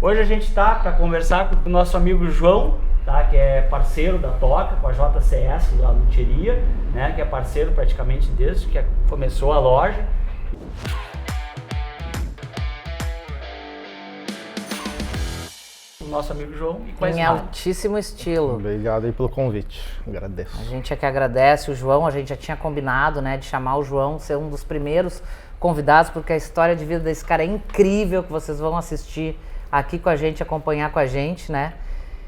Hoje a gente está para conversar com o nosso amigo João, tá? Que é parceiro da Toca, com a JCS, lá no Luthieria, né? Que é parceiro praticamente desde que começou a loja. O nosso amigo João. E quais em altíssimo estilo. Obrigado aí pelo convite, agradeço. A gente é que agradece o João, a gente já tinha combinado, né, de chamar o João, ser um dos primeiros convidados, porque a história de vida desse cara é incrível, que vocês vão assistir aqui com a gente, acompanhar com a gente, né?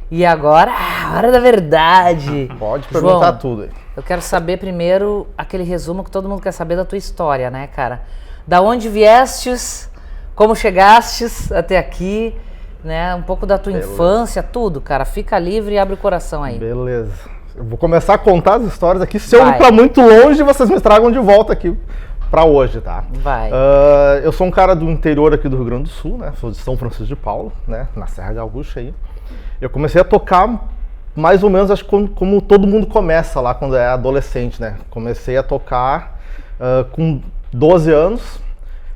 E agora, a hora da verdade. Pode perguntar João, tudo aí. Eu quero saber primeiro aquele resumo que todo mundo quer saber da tua história, né, cara? Da onde viestes, como chegastes até aqui, né? Um pouco da tua infância, tudo, cara. Fica livre e abre o coração aí. Beleza. Eu vou começar a contar as histórias aqui. Se eu Vai. ir pra muito longe, vocês me tragam de volta aqui pra hoje, tá? Vai. Eu sou um cara do interior aqui do Rio Grande do Sul, né? Sou de São Francisco de Paula, né? Na Serra Gaúcha aí. Eu comecei a tocar mais ou menos, acho que como todo mundo começa lá quando é adolescente, né? Comecei a tocar com 12 anos.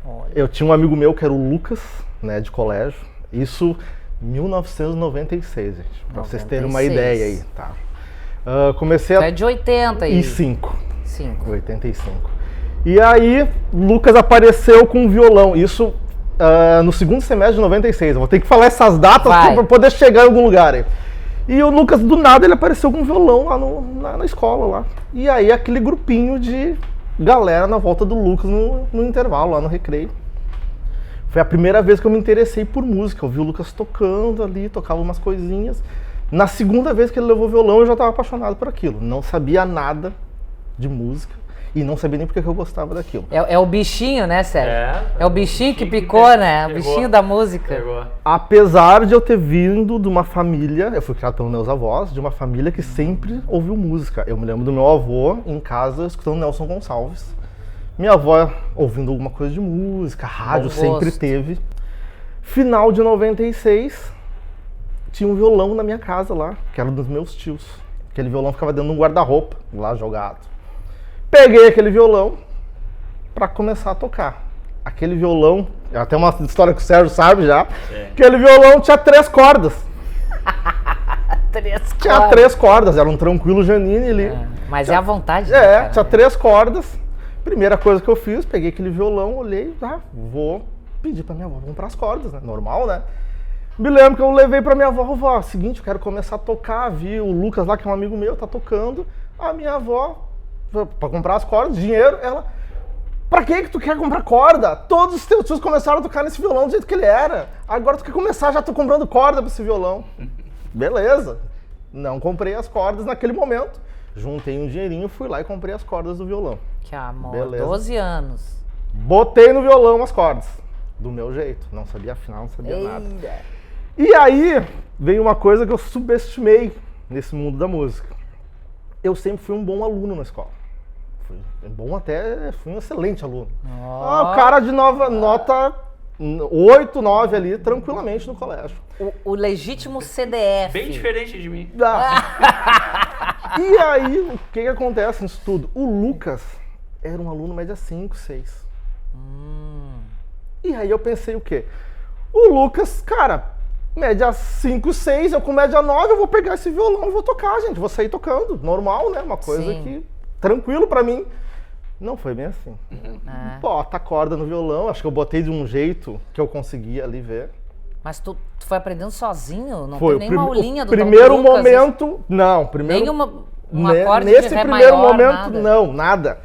Olha. Eu tinha um amigo meu que era o Lucas, né? De colégio. Isso 1996, gente. Pra vocês terem uma 96. ideia aí, tá? Comecei Tu é de 80 aí. 85. 85. E aí, Lucas apareceu com um violão. Isso no segundo semestre de 96. Eu vou ter que falar essas datas para poder chegar em algum lugar aí. E o Lucas, do nada, ele apareceu com um violão lá na escola lá. E aí, aquele grupinho de galera na volta do Lucas no intervalo, lá no recreio. Foi a primeira vez que eu me interessei por música. Eu vi o Lucas tocando ali, tocava umas coisinhas. Na segunda vez que ele levou o violão, eu já estava apaixonado por aquilo. Não sabia nada de música e não sabia nem porque que eu gostava daquilo. É o bichinho, né, Sérgio? É o bichinho que picou, né? O bichinho da música. Pegou. Apesar de eu ter vindo de uma família, eu fui criado pelos meus avós, de uma família que sempre ouviu música. Eu me lembro do meu avô em casa escutando Nelson Gonçalves. Minha avó ouvindo alguma coisa de música, rádio sempre teve. Final de 96, tinha um violão na minha casa lá, que era dos meus tios. Aquele violão ficava dentro de um guarda-roupa, lá jogado. Peguei aquele violão para começar a tocar. Aquele violão, até uma história que o Sérgio sabe já, aquele violão tinha 3 cordas. Tinha 3 cordas, era um tranquilo Janine ali. Mas tinha, é a vontade, né, cara? Tinha 3 cordas. Primeira coisa que eu fiz, peguei aquele violão, olhei, vou pedir pra minha avó comprar as cordas, né? Normal, né? Me lembro que eu levei pra minha avó, seguinte, eu quero começar a tocar, vi o Lucas lá, que é um amigo meu, tá tocando. A minha avó, pra comprar as cordas, dinheiro, ela... Pra que tu quer comprar corda? Todos os teus tios começaram a tocar nesse violão do jeito que ele era. Agora tu quer começar, já tô comprando corda pra esse violão. Beleza. Não comprei as cordas naquele momento. Juntei um dinheirinho, fui lá e comprei as cordas do violão. Que amor, beleza. 12 anos. Botei no violão as cordas, do meu jeito. Não sabia afinar, não sabia nada. E aí, veio uma coisa que eu subestimei nesse mundo da música. Eu sempre fui um bom aluno na escola. Fui um excelente aluno. O cara de nota 8, 9 ali, tranquilamente no colégio. O legítimo CDF. Bem diferente de mim. E aí, o que acontece nisso tudo? O Lucas era um aluno média 5, 6. E aí eu pensei o quê? O Lucas, cara, média 5, 6, eu com média 9, eu vou pegar esse violão e vou tocar, gente. Vou sair tocando, normal, né? Uma coisa que, tranquilo pra mim. Não foi bem assim. Bota a corda no violão, acho que eu botei de um jeito que eu conseguia ali ver. Mas tu foi aprendendo sozinho? Não foi tem nenhuma aulinha do primeiro Dom Lucas, momento, não. Primeiro, nenhuma acorde nesse de ré primeiro maior, momento, nada. não, nada.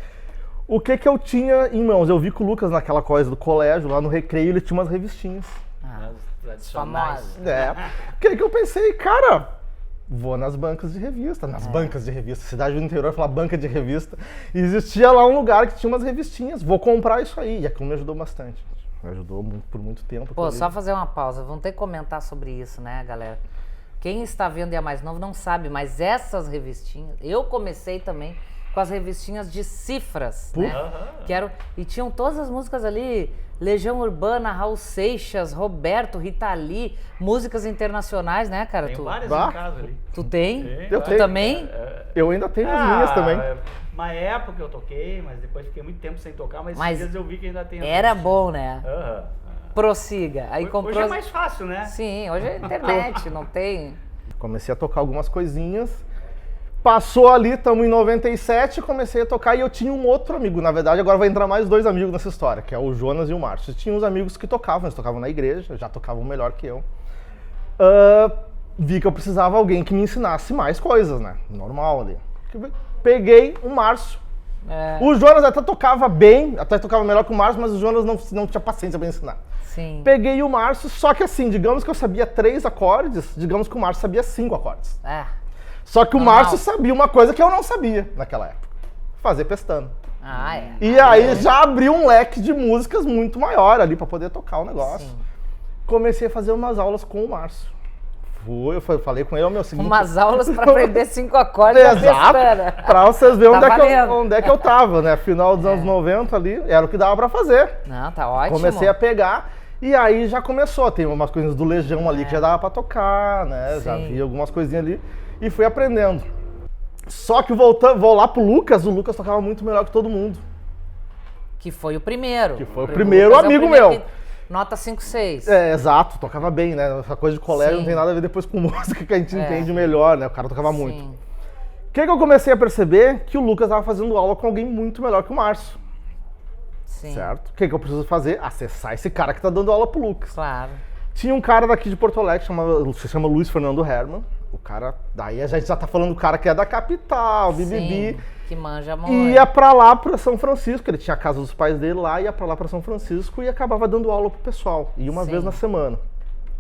O que eu tinha em mãos? Eu vi que o Lucas, naquela coisa do colégio, lá no recreio, ele tinha umas revistinhas. Tradicionais. O que eu pensei? Cara, vou nas bancas de revista. Bancas de revista. Cidade do interior fala banca de revista. E existia lá um lugar que tinha umas revistinhas. Vou comprar isso aí. E aquilo me ajudou bastante. Me ajudou por muito tempo. Pô, só fazer uma pausa. Vamos ter que comentar sobre isso, né, galera? Quem está vendo e é mais novo não sabe, mas essas revistinhas... Eu comecei também com as revistinhas de cifras, né? E tinham todas as músicas ali, Legião Urbana, Raul Seixas, Roberto, Rita Lee, músicas internacionais, né, cara? Tem várias em casa ali. Tu tem? Eu Tu tenho. também? Eu ainda tenho as minhas também. Uma época eu toquei, mas depois fiquei muito tempo sem tocar, mas esses dias eu vi que ainda tem. Era bom, né? Prossiga. Aí comprou... Hoje é mais fácil, né? Sim, hoje é internet, não tem... Comecei a tocar algumas coisinhas. Passou ali, estamos em 97, comecei a tocar e eu tinha um outro amigo. Na verdade, agora vai entrar mais 2 amigos nessa história, que é o Jonas e o Márcio. Tinha uns amigos que tocavam, eles tocavam na igreja, já tocavam melhor que eu. Vi que eu precisava de alguém que me ensinasse mais coisas, né? Normal ali. Peguei o Márcio. O Jonas até tocava bem, até tocava melhor que o Márcio, mas o Jonas não tinha paciência para ensinar. Sim. Peguei o Márcio, só que assim, digamos que eu sabia 3 acordes, digamos que o Márcio sabia 5 acordes. Só que o Márcio sabia uma coisa que eu não sabia naquela época. Fazer pestana. E aí já abriu um leque de músicas muito maior ali pra poder tocar o negócio. Sim. Comecei a fazer umas aulas com o Márcio. Eu falei com ele, meu seguinte... Umas aulas pra aprender 5 acordes da pestana. Pra vocês verem onde é que eu tava, né? Final dos anos 90 ali, era o que dava pra fazer. Não, tá ótimo. Comecei a pegar... E aí já começou, tem umas coisas do Legião ali que já dava pra tocar, né? Sim. Já vi algumas coisinhas ali e fui aprendendo. Só que vou lá pro Lucas, o Lucas tocava muito melhor que todo mundo. Que foi o primeiro. Que foi o primeiro amigo meu. Nota 5, 6. Exato, tocava bem, né? Essa coisa de colégio não tem nada a ver depois com música que a gente entende melhor, né? O cara tocava muito. O que eu comecei a perceber? Que o Lucas tava fazendo aula com alguém muito melhor que o Márcio. Sim. Certo? O que eu preciso fazer? Acessar esse cara que tá dando aula pro Lucas. Claro. Tinha um cara daqui de Porto Alegre, se chama Luiz Fernando Herman. O cara, daí a gente já tá falando do cara que é da capital, bibibi. Que manja muito. Ia pra lá, pra São Francisco, ele tinha a casa dos pais dele lá, ia pra lá pra São Francisco e acabava dando aula pro pessoal. Ia uma vez na semana.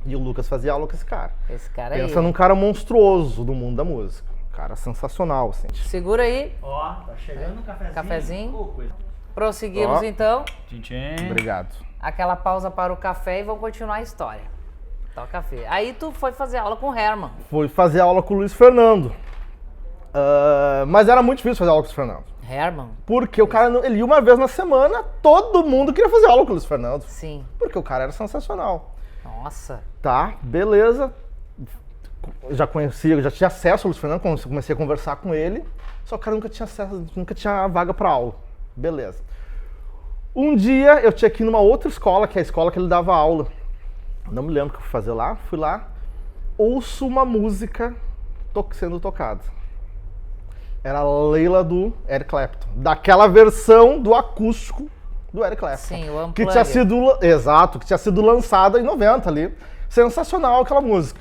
E o Lucas fazia aula com esse cara. Esse cara aí. Pensa num cara monstruoso do mundo da música. Um cara sensacional, assim. Segura aí. Ó, tá chegando o cafezinho. Prosseguimos então. Tchim. Obrigado. Aquela pausa para o café e vamos continuar a história. Toca café. Aí tu foi fazer aula com o Herman. Fui fazer aula com o Luiz Fernando. Mas era muito difícil fazer aula com o Luiz Fernando. Herman? Porque o cara, ele ia uma vez na semana, todo mundo queria fazer aula com o Luiz Fernando. Sim. Porque o cara era sensacional. Nossa. Tá, beleza. Já conhecia, já tinha acesso ao Luiz Fernando, quando comecei a conversar com ele. Só que o cara nunca tinha acesso, nunca tinha vaga pra aula. Beleza. Um dia eu tinha que ir numa outra escola, que é a escola que ele dava aula. Não me lembro o que eu fui fazer lá. Fui lá, ouço uma música sendo tocada. Era a Leila do Eric Clapton. Daquela versão do acústico do Eric Clapton. Sim, o Unplugged. Que tinha sido, exato, que tinha sido lançada em 90 ali. Sensacional aquela música.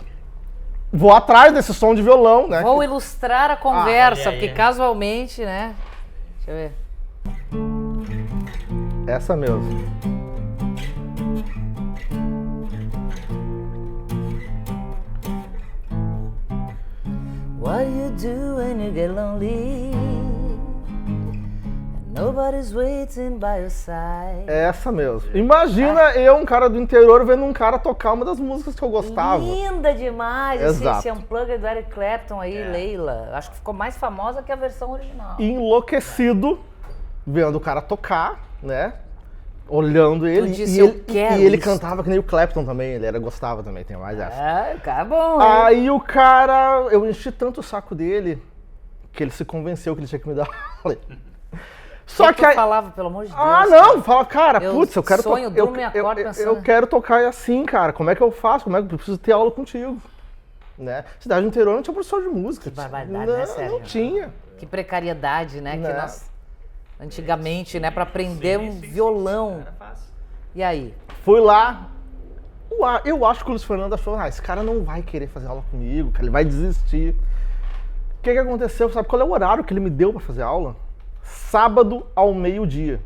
Vou atrás desse som de violão, né? Vou ilustrar a conversa, porque casualmente, né? Deixa eu ver. Essa mesmo. What you do when you get lonely? Nobody's waiting by your side. Essa mesmo. Imagina eu, um cara do interior, vendo um cara tocar uma das músicas que eu gostava. Linda demais. Exato. Esse Unplugged do Eric Clapton aí, Leila. Acho que ficou mais famosa que a versão original. Enlouquecido, vendo o cara tocar, né? Olhando ele. Disse, e ele cantava que nem o Clapton também, ele gostava também, tem mais essa. O cara é bom, hein? Aí o cara, eu enchi tanto o saco dele, que ele se convenceu que ele tinha que me dar aula. Só que aí... falava, pelo amor de Deus. Não, fala, cara, putz, eu quero tocar. Eu quero tocar assim, cara. Como é que eu faço? Como é que eu preciso ter aula contigo? Né? Cidade do interior não tinha professor de música. Que barbaridade, né, Sérgio? Não tinha. Que precariedade, né? Que nós, antigamente, né, pra aprender um violão. Era fácil. E aí? Fui lá. Eu acho que o Luiz Fernando achou, esse cara não vai querer fazer aula comigo, cara, ele vai desistir. O que aconteceu? Sabe qual é o horário que ele me deu pra fazer aula? Sábado ao meio-dia.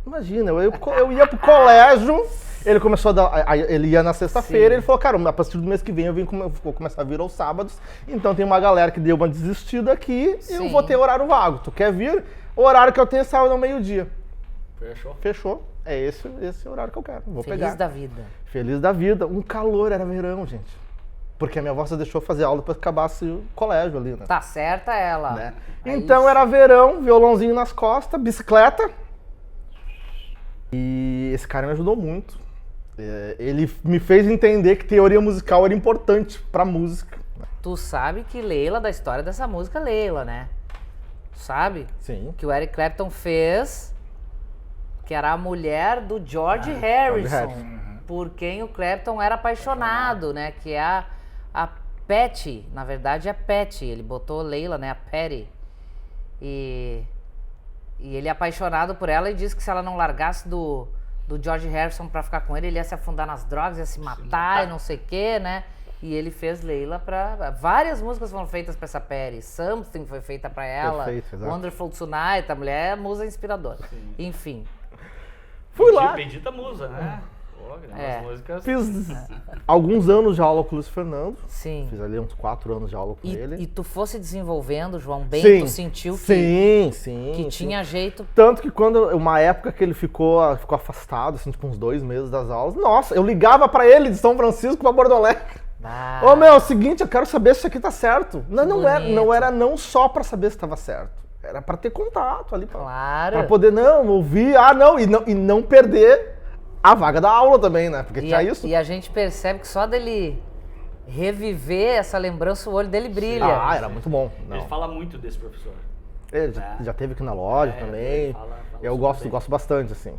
Imagina, eu ia pro colégio, ele começou a dar, ele ia na sexta-feira, ele falou, cara, a partir do mês que vem vou começar a vir aos sábados, então tem uma galera que deu uma desistida aqui, e eu vou ter horário vago. Tu quer vir? O horário que eu tenho é sábado ao meio-dia. Fechou. É esse horário que eu quero. Vou pegar. Feliz da vida. Feliz da vida. Um calor, era verão, gente. Porque a minha avó só deixou fazer aula depois que acabasse o colégio ali, né? Tá certa ela. Né? Então era verão, violãozinho nas costas, bicicleta. E esse cara me ajudou muito. Ele me fez entender que teoria musical era importante pra música. Tu sabe que Leila, da história dessa música, Leila, né? Sabe? Sim. Que o Eric Clapton fez... que era a mulher do George Harrison, por quem o Clapton era apaixonado, né? Que é a Patty, na verdade é Patty, ele botou Leila, né? A Patty. E ele é apaixonado por ela e diz que se ela não largasse do George Harrison pra ficar com ele, ele ia se afundar nas drogas, ia se matar e não sei o que, né? E ele fez Leila pra... Várias músicas foram feitas pra essa Patty. Something foi feita pra ela. Perfeito, exato. Wonderful Tonight, a mulher é musa inspiradora. Sim. Enfim. Fui lá. Bendita musa, né? Pô, as músicas... Fiz alguns anos de aula com o Luiz Fernando. Sim. Fiz ali uns 4 anos de aula com ele. E tu fosse desenvolvendo, João, bem, Sim, tu sentiu sim, tinha jeito. Tanto que quando, uma época que ele ficou afastado, assim, tipo uns 2 meses das aulas, nossa, eu ligava pra ele de São Francisco pra Porto Alegre. Ô meu, é o seguinte, eu quero saber se isso aqui tá certo. Não era não só pra saber se tava certo. Era pra ter contato ali. Claro. Pra poder, ouvir, e não perder a vaga da aula também, né? Porque tinha isso. E a gente percebe que só dele reviver essa lembrança, o olho dele brilha. Ah, era muito bom. Ele fala muito desse professor. Ele já teve aqui na loja também. Fala Eu gosto bastante, assim.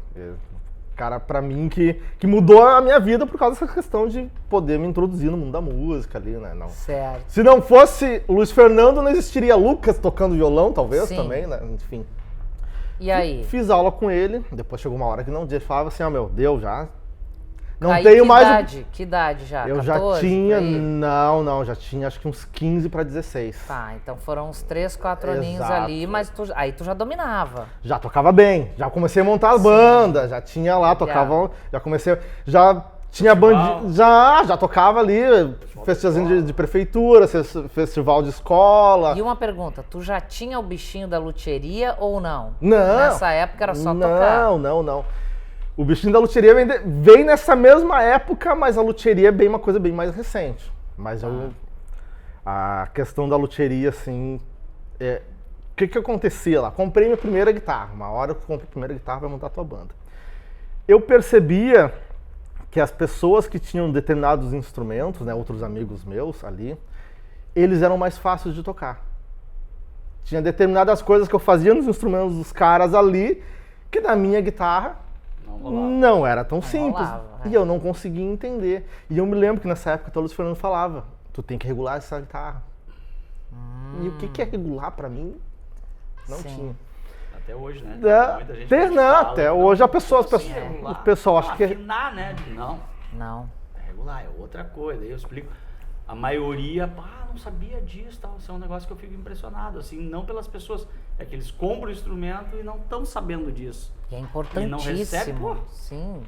Cara, pra mim, que mudou a minha vida por causa dessa questão de poder me introduzir no mundo da música ali, né? Não. Certo. Se não fosse Luiz Fernando, não existiria Lucas tocando violão, talvez, Sim. também, né? Enfim. E aí? Fiz aula com ele, depois chegou uma hora que não, ele falava assim, meu, deu já. Não Aí, tenho que mais... idade? Que idade já? Eu 14, já tinha, por aí? já tinha acho que uns 15 para 16. Tá, então foram uns 3, 4 aninhos Exato. ali, mas aí tu já dominava. Já tocava bem, já comecei a montar a banda, já tinha lá, tocava, já comecei, já tinha banda, já tocava ali, festivalzinho de prefeitura, festival de escola. E uma pergunta, tu já tinha o bichinho da luthieria ou não? Não. Nessa época era só tocar? Não. O bichinho da luthieria vem nessa mesma época, mas a luthieria é uma coisa bem mais recente. Mas a questão da luthieria, assim, o que acontecia lá? Comprei minha primeira guitarra. Uma hora eu comprei a primeira guitarra para montar a tua banda. Eu percebia que as pessoas que tinham determinados instrumentos, né, outros amigos meus ali, eles eram mais fáceis de tocar. Tinha determinadas coisas que eu fazia nos instrumentos dos caras ali, que na minha guitarra não era tão simples. E eu não conseguia entender. E eu me lembro que nessa época o Luiz Fernando falava, tu tem que regular essa guitarra. E o que é regular pra mim? Não tinha. Até hoje, né? Muita gente até hoje o pessoal acha que... Afinar, né? Não. É regular, é outra coisa. Aí eu explico. A maioria, não sabia disso, tal. Isso é um negócio que eu fico impressionado, assim, não pelas pessoas. É que eles compram o instrumento e não estão sabendo disso. E é importantíssimo. E não recebe, Sim.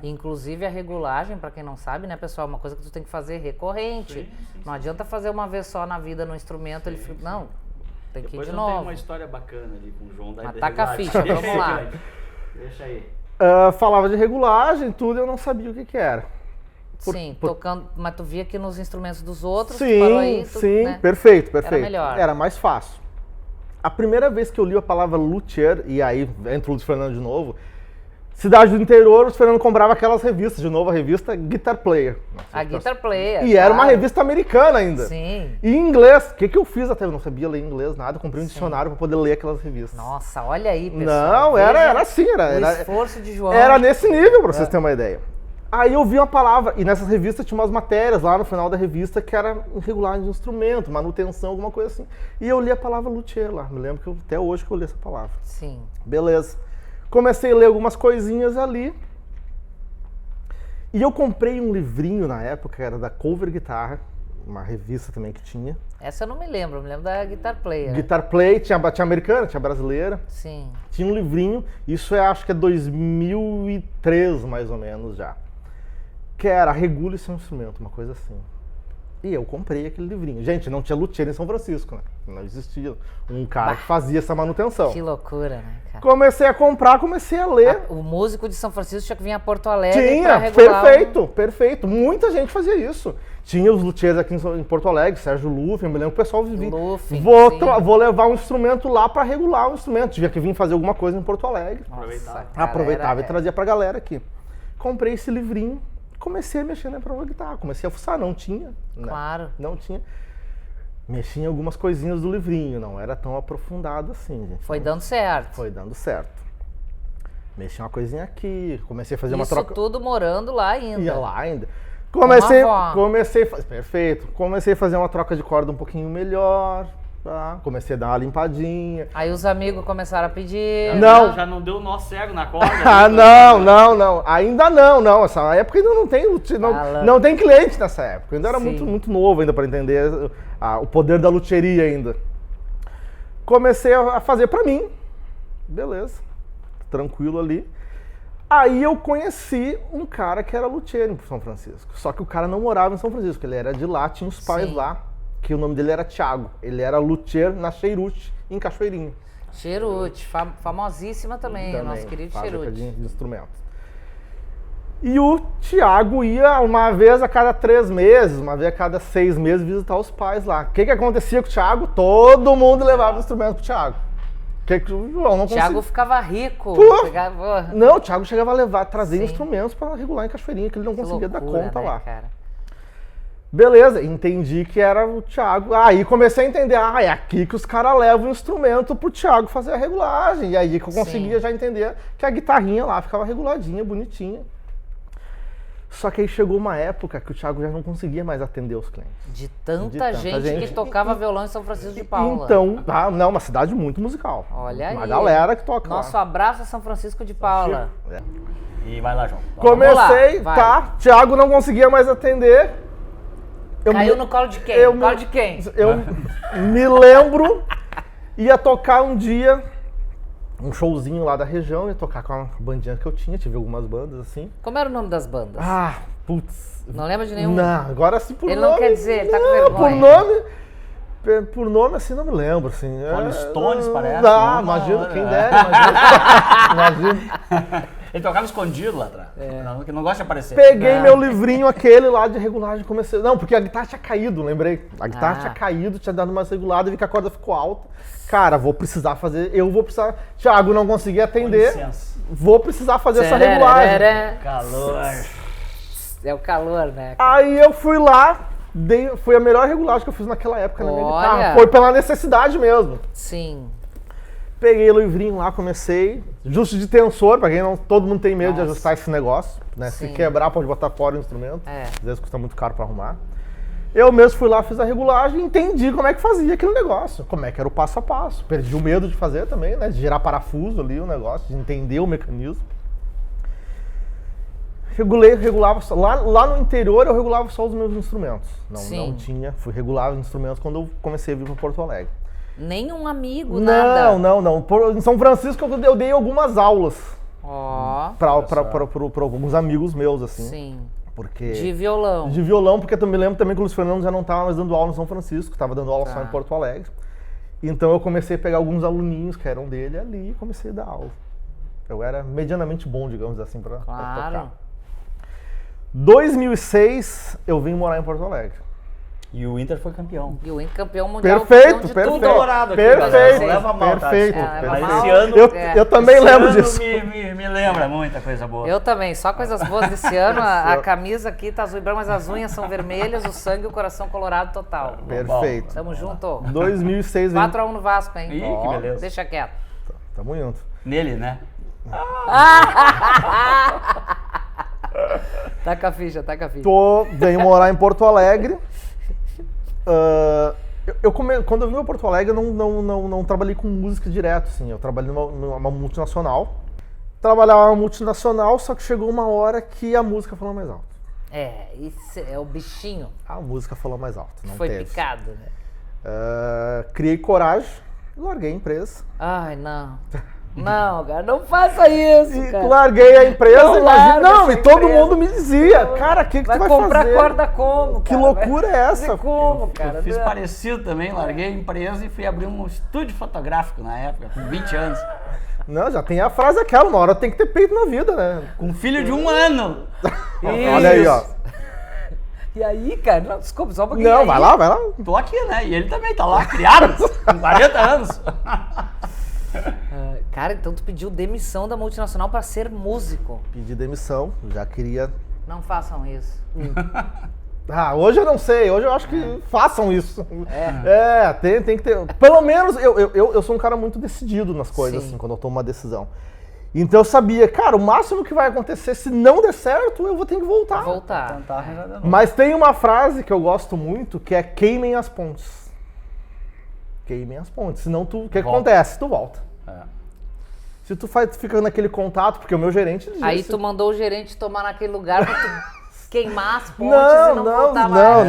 Inclusive a regulagem, pra quem não sabe, né, pessoal, é uma coisa que tu tem que fazer recorrente. Sim. Não adianta fazer uma vez só na vida no instrumento, ele fica, não, tem que ir de novo. Tem uma história bacana ali com o João da Taca a ficha, vamos lá. Deixa aí. Falava de regulagem, tudo, eu não sabia o que era. Tocando, mas tu via que nos instrumentos dos outros, sim, parou aí, né? Perfeito. Era melhor. Era mais fácil. A primeira vez que eu li a palavra luthier, e aí entra o Luiz Fernando de novo, cidade do interior, o Luiz Fernando comprava aquelas revistas, de novo a revista Guitar Player. A Guitar Player. E era uma revista americana ainda. Sim. E em inglês, o que eu fiz até? Eu não sabia ler inglês, nada, comprei um dicionário para poder ler aquelas revistas. Nossa, olha aí, pessoal. Não, era assim, o esforço de João. Era nesse nível, para vocês terem uma ideia. Aí eu vi uma palavra, e nessas revistas tinha umas matérias lá no final da revista que era regulagem de instrumento, manutenção, alguma coisa assim. E eu li a palavra luthier lá, me lembro que até hoje que eu li essa palavra. Sim. Beleza. Comecei a ler algumas coisinhas ali. E eu comprei um livrinho na época, era da Cover Guitar, uma revista também que tinha. Essa eu não me lembro da Guitar Player. Guitar Player, tinha americana, tinha brasileira. Sim. Tinha um livrinho, isso acho que é 2003 mais ou menos já. Que era Regule Seu Instrumento, uma coisa assim. E eu comprei aquele livrinho. Gente, não tinha luthier em São Francisco, né? Não existia um cara que fazia essa manutenção. Que loucura, né, cara? Comecei a comprar, comecei a ler. O músico de São Francisco tinha que vir a Porto Alegre pra regular. Perfeito. Muita gente fazia isso. Tinha os luthiers aqui em Porto Alegre, Sérgio Luffy, eu me lembro que o pessoal vivia. Vou levar um instrumento lá para regular o instrumento. Tinha que vir fazer alguma coisa em Porto Alegre. Aproveitava e trazia pra galera aqui. Comprei esse livrinho. Comecei a mexer na própria guitarra, comecei a fuçar, não tinha. Né? Claro. Não tinha. Mexi em algumas coisinhas do livrinho, não era tão aprofundado assim, gente. Foi dando certo. Foi dando certo. Mexi uma coisinha aqui, comecei a fazer uma troca. Isso tudo morando lá ainda. Ia lá ainda. Perfeito. Comecei a fazer uma troca de corda um pouquinho melhor, tá? Comecei a dar uma limpadinha. Aí os amigos começaram a pedir. Não. Já não deu nó cego na corda? Ah, não. Ainda não. Essa época ainda não tem, não tem cliente nessa época. Eu ainda era muito novo ainda para entender o poder da luthieria ainda. Comecei a fazer para mim. Beleza. Tranquilo ali. Aí eu conheci um cara que era luthier em São Francisco. Só que o cara não morava em São Francisco, ele era de lá, tinha os pais lá, que o nome dele era Thiago. Ele era luthier na Cheirute, em Cachoeirinha. Cheirute, famosíssima também, o nosso querido Cheirute. De instrumentos. E o Thiago ia uma vez a cada 3 meses, uma vez a cada 6 meses visitar os pais lá. O que acontecia com o Thiago? Todo mundo levava instrumento pro Thiago. O Thiago ficava rico. Não, o Thiago chegava a trazer instrumentos para regular em Cachoeirinha, que ele não conseguia dar conta, né, lá. Cara? Beleza, entendi que era o Thiago. Aí comecei a entender, é aqui que os caras levam o instrumento pro Thiago fazer a regulagem. E aí que eu conseguia já entender que a guitarrinha lá ficava reguladinha, bonitinha. Só que aí chegou uma época que o Thiago já não conseguia mais atender os clientes. De tanta gente que tocava violão em São Francisco de Paula. Então, uma cidade muito musical. Olha aí. Uma galera que toca Nosso lá. abraço a São Francisco de Paula. E vai lá, João. Comecei, Thiago não conseguia mais atender. Caiu no colo de quem? No colo de quem? Eu me lembro, ia tocar um dia, um showzinho lá da região, ia tocar com uma bandinha que eu tinha, tive algumas bandas assim. Como era o nome das bandas? Putz. Não lembra de nenhum? Não, agora sim por ele nome. Ele não quer dizer, ele tá com vergonha. Por nome assim não me lembro, assim. Rolling Stones parece. Imagina, quem dera, imagina. Ele tocava escondido lá atrás, que não gosta de aparecer. Peguei meu livrinho aquele lá de regulagem, comecei... Não, porque a guitarra tinha caído, lembrei. A guitarra tinha caído, tinha dado uma regulada, vi que a corda ficou alta. Cara, vou precisar fazer... Thiago não conseguia atender, vou precisar fazer essa regulagem. Calor. É o calor, né? Aí eu fui lá, foi a melhor regulagem que eu fiz naquela época na minha guitarra. Foi pela necessidade mesmo. Sim. Peguei o livrinho lá, comecei. Ajuste de tensor, pra quem não... Todo mundo tem medo de ajustar esse negócio, né? Se quebrar, pode botar fora o instrumento. Às vezes custa muito caro pra arrumar. Eu mesmo fui lá, fiz a regulagem e entendi como é que fazia aquele negócio. Como é que era o passo a passo. Perdi o medo de fazer também, né? De girar parafuso ali o negócio, de entender o mecanismo. Regulava só. Lá no interior eu regulava só os meus instrumentos. Não tinha. Fui regular os instrumentos quando eu comecei a vir para Porto Alegre. Nenhum amigo, nada? Não. Em São Francisco eu dei algumas aulas. Para alguns amigos meus, assim. Sim. Porque... De violão. De violão, porque eu me lembro também que o Luiz Fernando já não estava mais dando aula em São Francisco, estava dando aula só em Porto Alegre. Então eu comecei a pegar alguns aluninhos que eram dele ali e comecei a dar aula. Eu era medianamente bom, digamos assim, para tocar. 2006, eu vim morar em Porto Alegre. E o Inter foi campeão. E o Inter campeão mundial. Perfeito. Dourado aqui, Perfeito. Mas esse ano... Eu também lembro disso. Me lembra muita coisa boa. Eu também, só coisas boas desse ano. A camisa aqui tá azul e branco, mas as unhas são vermelhas, o sangue e o coração colorado total. Perfeito. Tamo junto. 2006... 4-1 no Vasco, hein? Ih, que beleza. Deixa quieto. Tamo junto. Nele, né? Taca a ficha. Venho morar em Porto Alegre. Quando eu vim para Porto Alegre, eu não trabalhei com música direto, assim. Eu trabalhei numa multinacional. Trabalhava numa multinacional, só que chegou uma hora que a música falou mais alto. Isso é o bichinho. A música falou mais alto, não foi teve. Picado, né? Criei coragem, larguei a empresa. Ai, não. Não, cara, não faça isso, cara. Larguei a empresa, e todo mundo me dizia, cara, o que tu vai fazer? Vai comprar corda como, Que loucura é essa? Como, cara? Eu fiz parecido também, larguei a empresa e fui abrir um estúdio fotográfico na época, com 20 anos. Não, já tem a frase aquela, uma hora tem que ter peito na vida, né? Com um filho de 1 ano. Olha aí, ó. E aí, cara, não, desculpa, só um pouquinho. Não, vai lá. Tô aqui, né? E ele também tá lá, criado, com 40 anos. Cara, então tu pediu demissão da multinacional para ser músico. Pedi demissão, já queria... Não façam isso. Hoje eu não sei, hoje eu acho que façam isso. Tem que ter... Pelo menos eu sou um cara muito decidido nas coisas, assim, quando eu tomo uma decisão. Então eu sabia, cara, o máximo que vai acontecer, se não der certo, eu vou ter que voltar. Voltar. Mas tem uma frase que eu gosto muito, que é queimem as pontes. Queimem as pontes. Senão o que acontece? Tu volta. Se tu fica naquele contato, porque o meu gerente disse... Aí tu mandou o gerente tomar naquele lugar pra tu queimar as pontes e não voltar mais.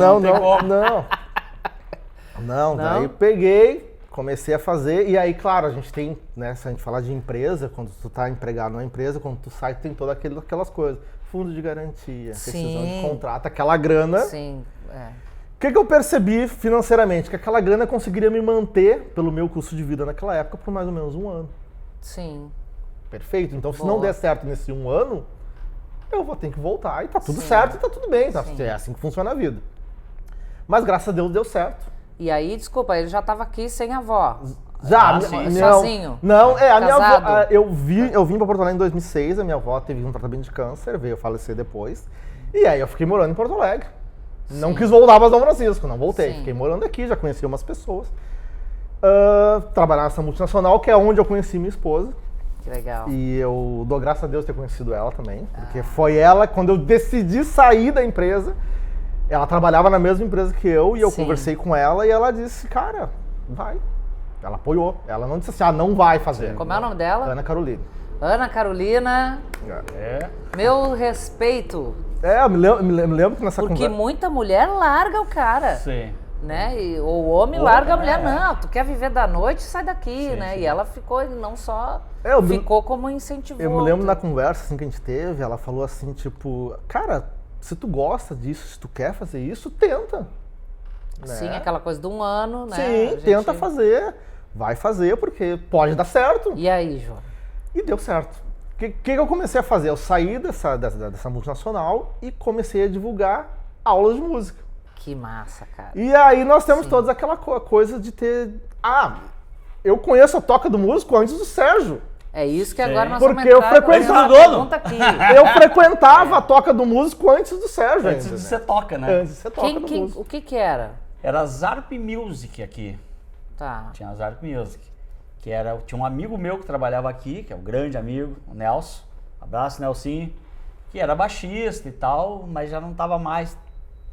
Não, daí eu peguei, comecei a fazer, e aí, claro, a gente tem, né, se a gente falar de empresa, quando tu tá empregado numa empresa, quando tu sai, tem todas aquelas coisas. Fundo de garantia, rescisão de contrato, aquela grana. Sim, O que eu percebi financeiramente? Que aquela grana conseguiria me manter, pelo meu custo de vida naquela época, por mais ou menos 1 ano. Sim. Perfeito? Então, se não der certo nesse 1 ano, eu vou ter que voltar e tá tudo certo e tá tudo bem. É assim que funciona a vida. Mas, graças a Deus, deu certo. E aí, desculpa, ele já tava aqui sem avó. Já, sozinho? Não, a minha Casado? avó, eu vim pra Porto Alegre em 2006, a minha avó teve um tratamento de câncer, veio falecer depois. E aí eu fiquei morando em Porto Alegre. Não quis voltar para São Francisco, não voltei. Sim. Fiquei morando aqui, já conheci umas pessoas. Trabalhar nessa multinacional, que é onde eu conheci minha esposa. Que legal. E eu dou graças a Deus ter conhecido ela também. Porque foi ela, quando eu decidi sair da empresa, ela trabalhava na mesma empresa que eu, e eu conversei com ela e ela disse, cara, vai. Ela apoiou. Ela não disse assim, não vai fazer. Como é o nome dela? Ana Carolina. Ana Carolina. Meu respeito. Eu me lembro que nessa Porque conversa... muita mulher larga o cara. Sim. Né? Ou o homem larga a mulher. Não, tu quer viver da noite, sai daqui, né? Sim. E ela ficou, não só ficou como incentivou. Eu me lembro na conversa assim, que a gente teve, ela falou assim, tipo, cara, se tu gosta disso, se tu quer fazer isso, tenta. Sim, aquela coisa de 1 ano, né? Sim, tenta fazer. Vai fazer, porque pode dar certo. E aí, João? E deu certo. O que eu comecei a fazer? Eu saí dessa multinacional e comecei a divulgar aulas de música. Que massa, cara. E aí nós temos toda aquela coisa de ter... eu conheço a Toca do Músico antes do Sérgio. É isso que agora nós vamos entrar. Porque eu frequentava a Toca do Músico antes do Sérgio. Antes de ser toca, né? Antes de ser toca do músico. O que era? Era a Zarp Music aqui. Tá. Tinha a Zarp Music. Tinha um amigo meu que trabalhava aqui, que é um grande amigo, o Nelson. Abraço, Nelsinho. Que era baixista e tal, mas já não tava mais,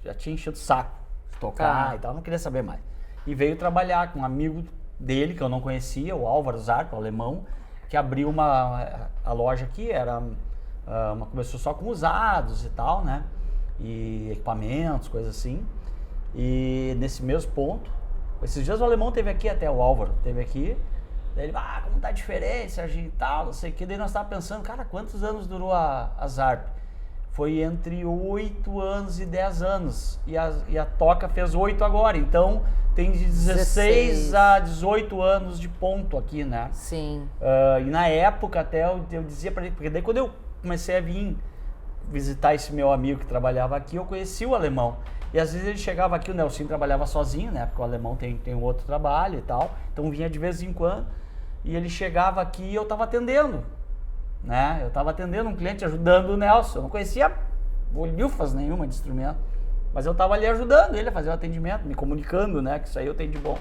já tinha enchido o saco de tocar e tal, não queria saber mais. E veio trabalhar com um amigo dele, que eu não conhecia, o Álvaro Zarp, o alemão, que abriu a loja aqui, começou só com usados e tal, né? E equipamentos, coisas assim. E nesse mesmo ponto, esses dias o alemão teve aqui, até o Álvaro teve aqui. Daí ele, como tá diferente, Serginho e tal, não sei o que. Daí nós tava pensando, cara, quantos anos durou a Zarp? Foi entre 8 anos e 10 anos. E a Toca fez 8 agora. Então tem de 16 a 18 anos de ponto aqui, né? Sim. E na época até eu dizia pra ele, porque daí quando eu comecei a vir visitar esse meu amigo que trabalhava aqui, eu conheci o alemão. E às vezes ele chegava aqui, o Nelson trabalhava sozinho, né? Porque o alemão tem um outro trabalho e tal. Então vinha de vez em quando. E ele chegava aqui e eu tava atendendo, né? Eu tava atendendo um cliente, ajudando o Nelson. Eu não conhecia bolhufas nenhuma de instrumento. Mas eu tava ali ajudando ele a fazer o atendimento, me comunicando, né? Que isso aí eu tenho de bom.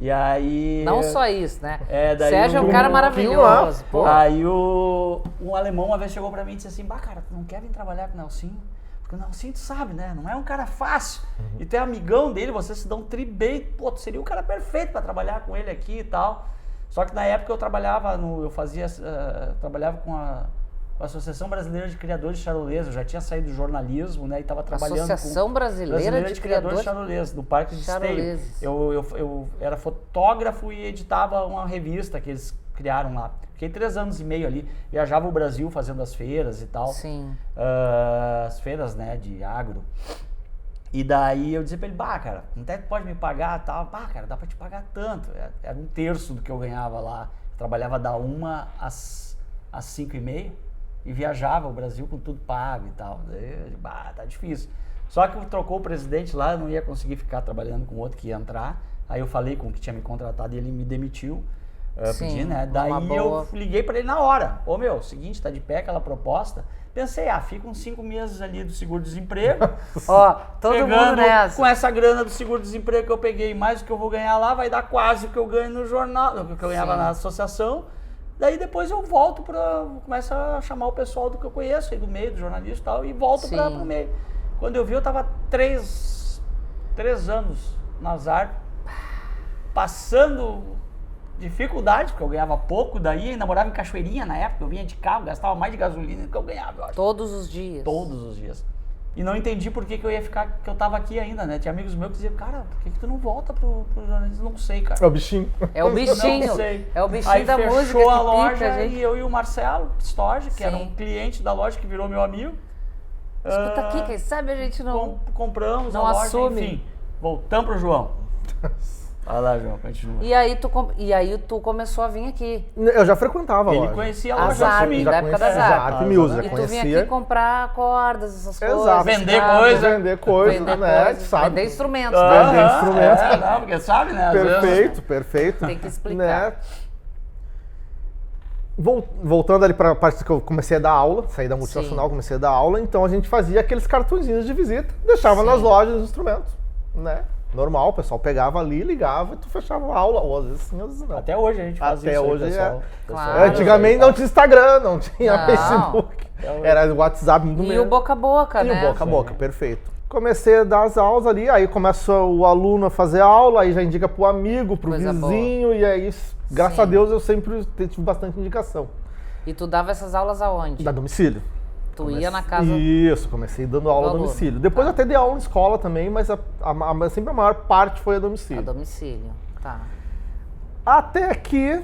E aí... Não só isso, né? Daí Sérgio é um cara maravilhoso. Aí um alemão uma vez chegou pra mim e disse assim, cara, tu não quer vir trabalhar com o Nelsinho? Porque o Nelsinho, tu sabe, né? Não é um cara fácil. E tu é amigão dele, vocês se dão tri-bem. Pô, tu seria o cara perfeito pra trabalhar com ele aqui e tal. Só que na época eu trabalhava trabalhava com a Associação Brasileira de Criadores de Charolês. Eu já tinha saído do jornalismo, né? E estava trabalhando Associação Brasileira de Criadores de Charolês, do Parque de Esteio. Eu era fotógrafo e editava uma revista que eles criaram lá. Fiquei 3 anos e meio ali. Viajava o Brasil fazendo as feiras e tal. Sim. As feiras, né, de agro. E daí eu dizia pra ele, cara, quanto é que pode me pagar e tal? Cara, dá pra te pagar tanto. Era 1/3 do que eu ganhava lá. Eu trabalhava da 1 às 5h30 e viajava o Brasil com tudo pago e tal. Daí, tá difícil. Só que trocou o presidente lá, eu não ia conseguir ficar trabalhando com outro que ia entrar. Aí eu falei com o que tinha me contratado e ele me demitiu. Pedi, né? Daí eu liguei pra ele na hora. Seguinte, tá de pé aquela proposta. Pensei, fica uns 5 meses ali do seguro-desemprego. Todo mundo nessa. Com essa grana do seguro-desemprego que eu peguei, mais o que eu vou ganhar lá, vai dar quase o que eu ganho no jornal, o que eu ganhava na associação. Daí depois eu volto começo a chamar o pessoal do que eu conheço, aí do meio, do jornalista e tal, e volto pro meio. Quando eu vi, eu tava 3 anos na Zarp, passando dificuldade, porque eu ganhava pouco, daí ainda morava em Cachoeirinha na época, eu vinha de carro, gastava mais de gasolina do que eu ganhava, eu acho. Todos os dias? Todos os dias. E não entendi por que eu ia ficar, que eu tava aqui ainda, né? Tinha amigos meus que diziam, cara, por que tu não volta pro jornalismo? Não sei, cara. É o bichinho. É o bichinho. Não sei. É o bichinho aí da música. Fechou a loja pica, gente. e eu e o Marcelo Storge, que era um cliente da loja que virou meu amigo. Escuta aqui, quem sabe a gente não... Compramos não a loja, assume. enfim. Voltamos pro João. Vai lá, João, continua. E aí tu começou a vir aqui. Eu já frequentava a loja. Ele conhecia a A loja Zarp, comigo. da época da Zarp. Zarp Music, E já tu vinha conhecia. aqui comprar cordas, essas coisas. Exato. Vender cabos, coisa. Vender coisa, Vender né? coisas, Sabe? vender instrumentos. Vender né? instrumentos. Não, porque sabe, né? Às vezes- Perfeito, perfeito. Tem que explicar. Né? Voltando ali para a parte que eu comecei a dar aula, saí da multinacional, Sim. comecei a dar aula, então a gente fazia aqueles cartõezinhos de visita, deixava Sim. nas lojas os instrumentos, né? Normal, o pessoal pegava ali, ligava e tu fechava a aula, ou às vezes sim, às vezes não. Até hoje a gente faz Até isso. aí, hoje pessoal. Claro. Antigamente não tinha Instagram, não tinha Não. Facebook, era WhatsApp no E meio. o boca a boca, E né? o boca a boca, perfeito. Comecei a dar as aulas ali, aí começa o aluno a fazer aula, aí já indica pro amigo, pro Coisa vizinho, e aí, graças Sim. a Deus, eu sempre tive bastante indicação. E tu dava essas aulas aonde? Da domicílio. Tu ia na casa... Isso, comecei dando aula a aluno. domicílio. Depois eu até dei aula em escola também, mas sempre a maior parte foi a A domicílio. domicílio, tá. Até que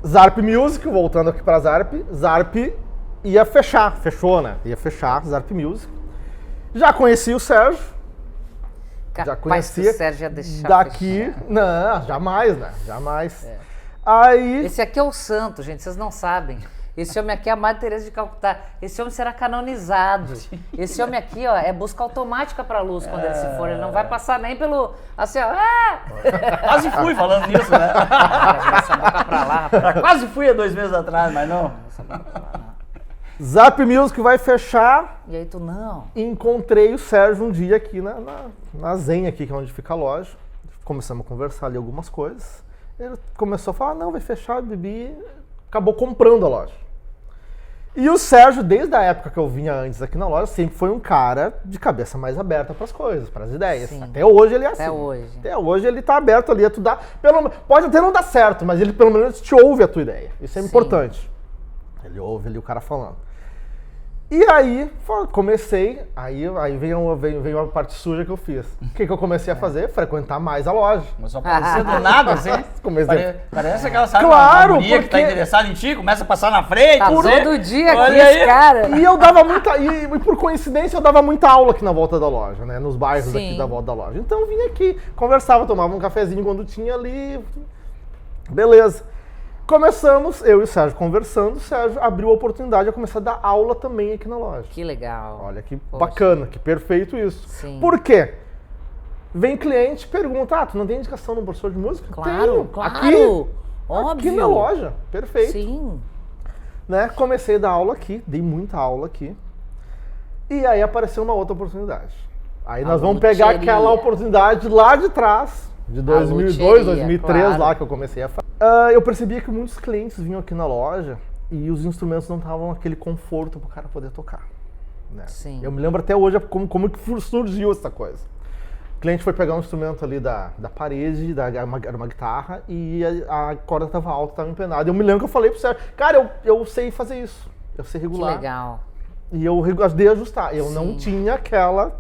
Zarp Music, voltando aqui pra Zarp ia fechar, fechou, né? Ia fechar Zarp Music. Já conheci o Sérgio. Já Capaz que conhecia. o Sérgio ia deixar Daqui, fechar. não, jamais, né? Jamais. Aí, Esse aqui é o santo, gente, vocês não sabem. Esse homem aqui é a Madre Teresa de Calcutá. Esse homem será canonizado. Esse homem aqui, ó, é busca automática pra luz quando ele se for. Ele não vai passar nem pelo... Assim, ó... Quase fui falando nisso, né? Essa boca pra lá, rapaz. Quase fui há 2 meses atrás, mas não. Zarp Music vai fechar. E aí tu, não. Encontrei o Sérgio um dia aqui na Zen, aqui, que é onde fica a loja. Começamos a conversar ali algumas coisas. Ele começou a falar, não, vai fechar, bebi. Acabou comprando a loja. E o Sérgio, desde a época que eu vinha antes aqui na loja, sempre foi um cara de cabeça mais aberta para as coisas, para as ideias. Sim. Até hoje ele é assim. Até hoje. Até hoje ele tá aberto ali a tu dar. Pode até não dar certo, mas ele pelo menos te ouve a tua ideia. Isso é Sim. importante. Ele ouve ali o cara falando. E aí, comecei, aí veio a parte suja que eu fiz. O que eu comecei a fazer? Frequentar mais a loja. Começou a aparecer do nada, assim. Comecei. Parece aquela, sabe, Claro, uma guria que tá porque- interessada em ti, começa a passar na frente. Tá dizer, todo dia aqui olha aí. esse cara. E eu dava muita. E por coincidência eu dava muita aula aqui na volta da loja, né? Nos bairros Sim. aqui da volta da loja. Então eu vinha aqui, conversava, tomava um cafezinho quando tinha ali. Beleza. Começamos, eu e o Sérgio conversando, o Sérgio abriu a oportunidade de eu começar a dar aula também aqui na loja. Que legal. Olha que Poxa. bacana, que perfeito isso. Sim. Por quê? Vem cliente e pergunta, tu não tem indicação no professor de música? Claro, Tenho. claro. Aqui Óbvio. na loja, perfeito. Sim. Né? Comecei a dar aula aqui, dei muita aula aqui. E aí apareceu uma outra oportunidade. Aí nós vamos pegar luthieria. aquela oportunidade lá de trás, de 2002, luthieria, 2003, claro. lá que eu comecei a fazer. Eu percebia que muitos clientes vinham aqui na loja e os instrumentos não estavam aquele conforto para o cara poder tocar. Né? Sim. Eu me lembro até hoje como que surgiu essa coisa. O cliente foi pegar um instrumento ali da parede, era uma guitarra, e a corda estava alta, estava empenada. Eu me lembro que eu falei pro Sérgio, cara, eu sei fazer isso, eu sei Que regular. legal. E eu ajudei a ajustar. Eu Sim. não tinha aquela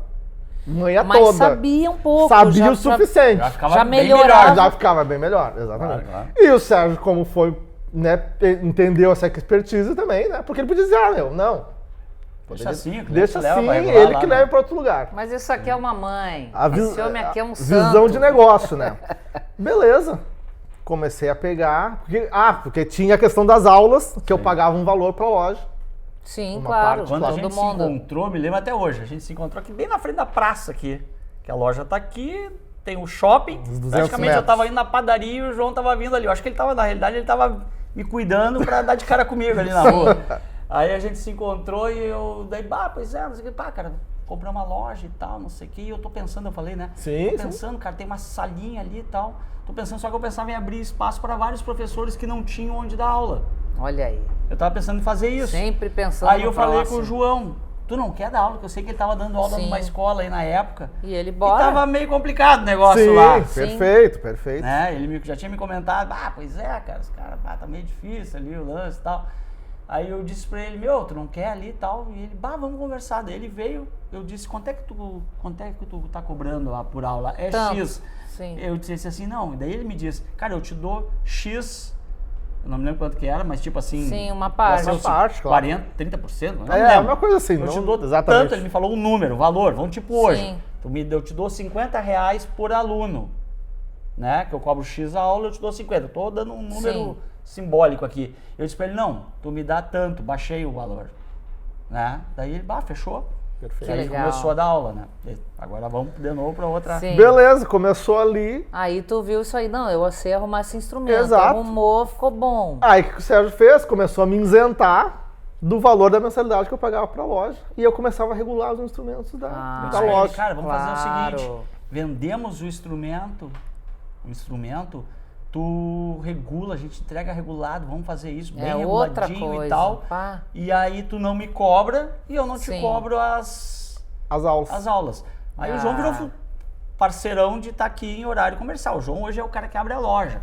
manha Mas toda. sabia um pouco. Sabia o suficiente. Já ficava Já bem melhorava. melhor. Já ficava bem melhor, exatamente. Claro. E o Sérgio, como foi, né, entendeu essa expertise também, né? Porque ele podia dizer, não. Deixa assim, o cliente Deixa leva, assim, vai lá, ele lá, que né? leva para outro lugar. Mas isso aqui é uma mãe. vis- Esse homem aqui é um Visão santo. de negócio, né? Beleza. Comecei a pegar, porque tinha a questão das aulas, que eu pagava um valor para a loja. Sim, Uma claro. parte, Quando a todo gente mundo. se encontrou, me lembro até hoje, a gente se encontrou aqui bem na frente da praça aqui. Que a loja tá aqui, tem o shopping. Uns 200 Praticamente eu metros. tava indo na padaria e o João tava vindo ali. Eu acho que ele tava, na realidade, ele tava me cuidando pra dar de cara comigo ali na rua. Aí a gente se encontrou e eu daí, pois é, não sei o que, cara, comprei uma loja e tal, não sei o que, e eu tô pensando, eu falei, né? Sim, tô pensando, cara, tem uma salinha ali e tal. Tô pensando, só que eu pensava em abrir espaço para vários professores que não tinham onde dar aula. Olha aí. Eu tava pensando em fazer isso. Sempre pensando Aí no eu falei próximo. com o João, tu não quer dar aula? Que eu sei que ele tava dando aula Sim. numa escola aí na época. E ele E bora. tava meio complicado o negócio Sim, lá. perfeito, perfeito. Né? Ele já tinha me comentado, pois é, cara, os caras, tá meio difícil ali o lance e tal. Aí eu disse pra ele, tu não quer ali e tal? E ele, vamos conversar. Daí ele veio, eu disse, quanto é que tu tá cobrando lá por aula? É Tanto. X. Sim. Eu disse assim, não. E daí ele me disse, cara, eu te dou X, eu não me lembro quanto que era, mas tipo assim... Sim, uma parte. Uma parte, claro. 40, 30%, não É, lembro. uma coisa assim, Eu não te dou exatamente. tanto, ele me falou um número, valor, vamos tipo hoje. Sim. Eu te dou R$50 por aluno, né? Que eu cobro X a aula, eu te dou 50. Eu tô dando um número Sim. simbólico aqui. Eu disse pra ele, não, tu me dá tanto, baixei o valor, né? Daí ele, fechou. Perfeito. E aí legal. começou a dar aula, né? Agora vamos de novo pra outra... Sim. Beleza, começou ali. Aí tu viu isso aí, não, eu sei arrumar esse instrumento. Exato. Arrumou, ficou bom. Aí o que o Sérgio fez? Começou a me isentar do valor da mensalidade que eu pagava pra loja. E eu começava a regular os instrumentos da Eu disse da pra ele, loja. cara, vamos fazer o Claro. seguinte, vendemos o instrumento, tu regula, a gente entrega regulado, vamos fazer isso bem É outra reguladinho coisa. e tal. Pá. E aí tu não me cobra e eu não te Sim. cobro as As aulas. aulas. Aí o João virou parceirão de estar aqui em horário comercial. O João hoje é o cara que abre a loja.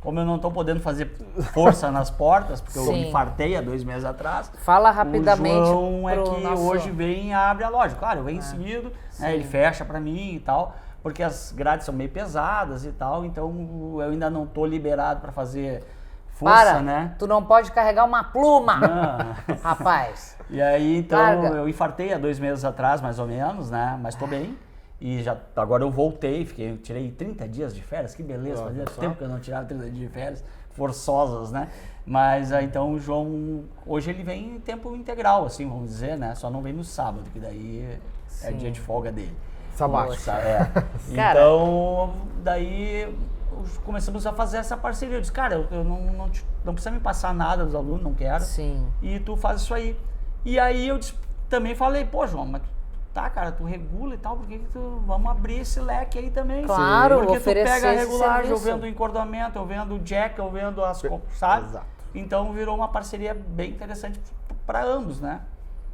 Como eu não estou podendo fazer força nas portas, porque eu Sim. me fartei há 2 meses atrás. Fala rapidamente O João é pro que nosso- hoje vem e abre a loja. Claro, eu venho seguido, né, ele fecha pra mim e tal, porque as grades são meio pesadas e tal, então eu ainda não tô liberado pra fazer força, né? Tu não pode carregar uma pluma, Não. rapaz. E aí, então, Larga. eu infartei há 2 meses atrás, mais ou menos, né? Mas tô bem. E agora eu voltei, tirei 30 dias de férias, que beleza, fazia tempo que eu não tirava 30 dias de férias, forçosas, né? Mas então o João, hoje ele vem em tempo integral, assim, vamos dizer, né? Só não vem no sábado, que daí é dia de folga dele. Sabático. Cara. Então, daí começamos a fazer essa parceria. Eu disse, cara, eu não precisa me passar nada dos alunos, não quero. Sim. E tu faz isso aí. E aí eu também falei, João, mas tá, cara, tu regula e tal, por que tu vamos abrir esse leque aí também? Claro, Porque tu oferecer pega a esse regulagem, eu serviço. vendo o encordamento, eu vendo o jack, eu vendo as, sabe? Exato. Então virou uma parceria bem interessante para ambos, né?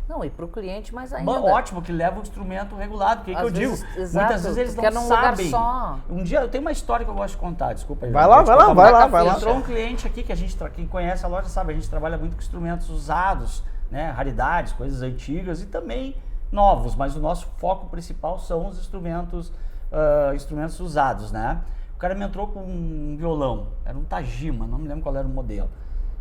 Não, e pro cliente mais ainda. Ótimo, que leva o instrumento regulado, porque é que Às eu digo, vezes, exato, muitas vezes eles porque não é num lugar sabem. só. Um dia, eu tenho uma história que eu gosto de contar, desculpa aí. Vai lá, vai lá. Entrou um cliente aqui, que a gente, quem conhece a loja sabe, a gente trabalha muito com instrumentos usados, né, raridades, coisas antigas e também novos, mas o nosso foco principal são os instrumentos usados, né? O cara me entrou com um violão, era um Tajima, não me lembro qual era o modelo.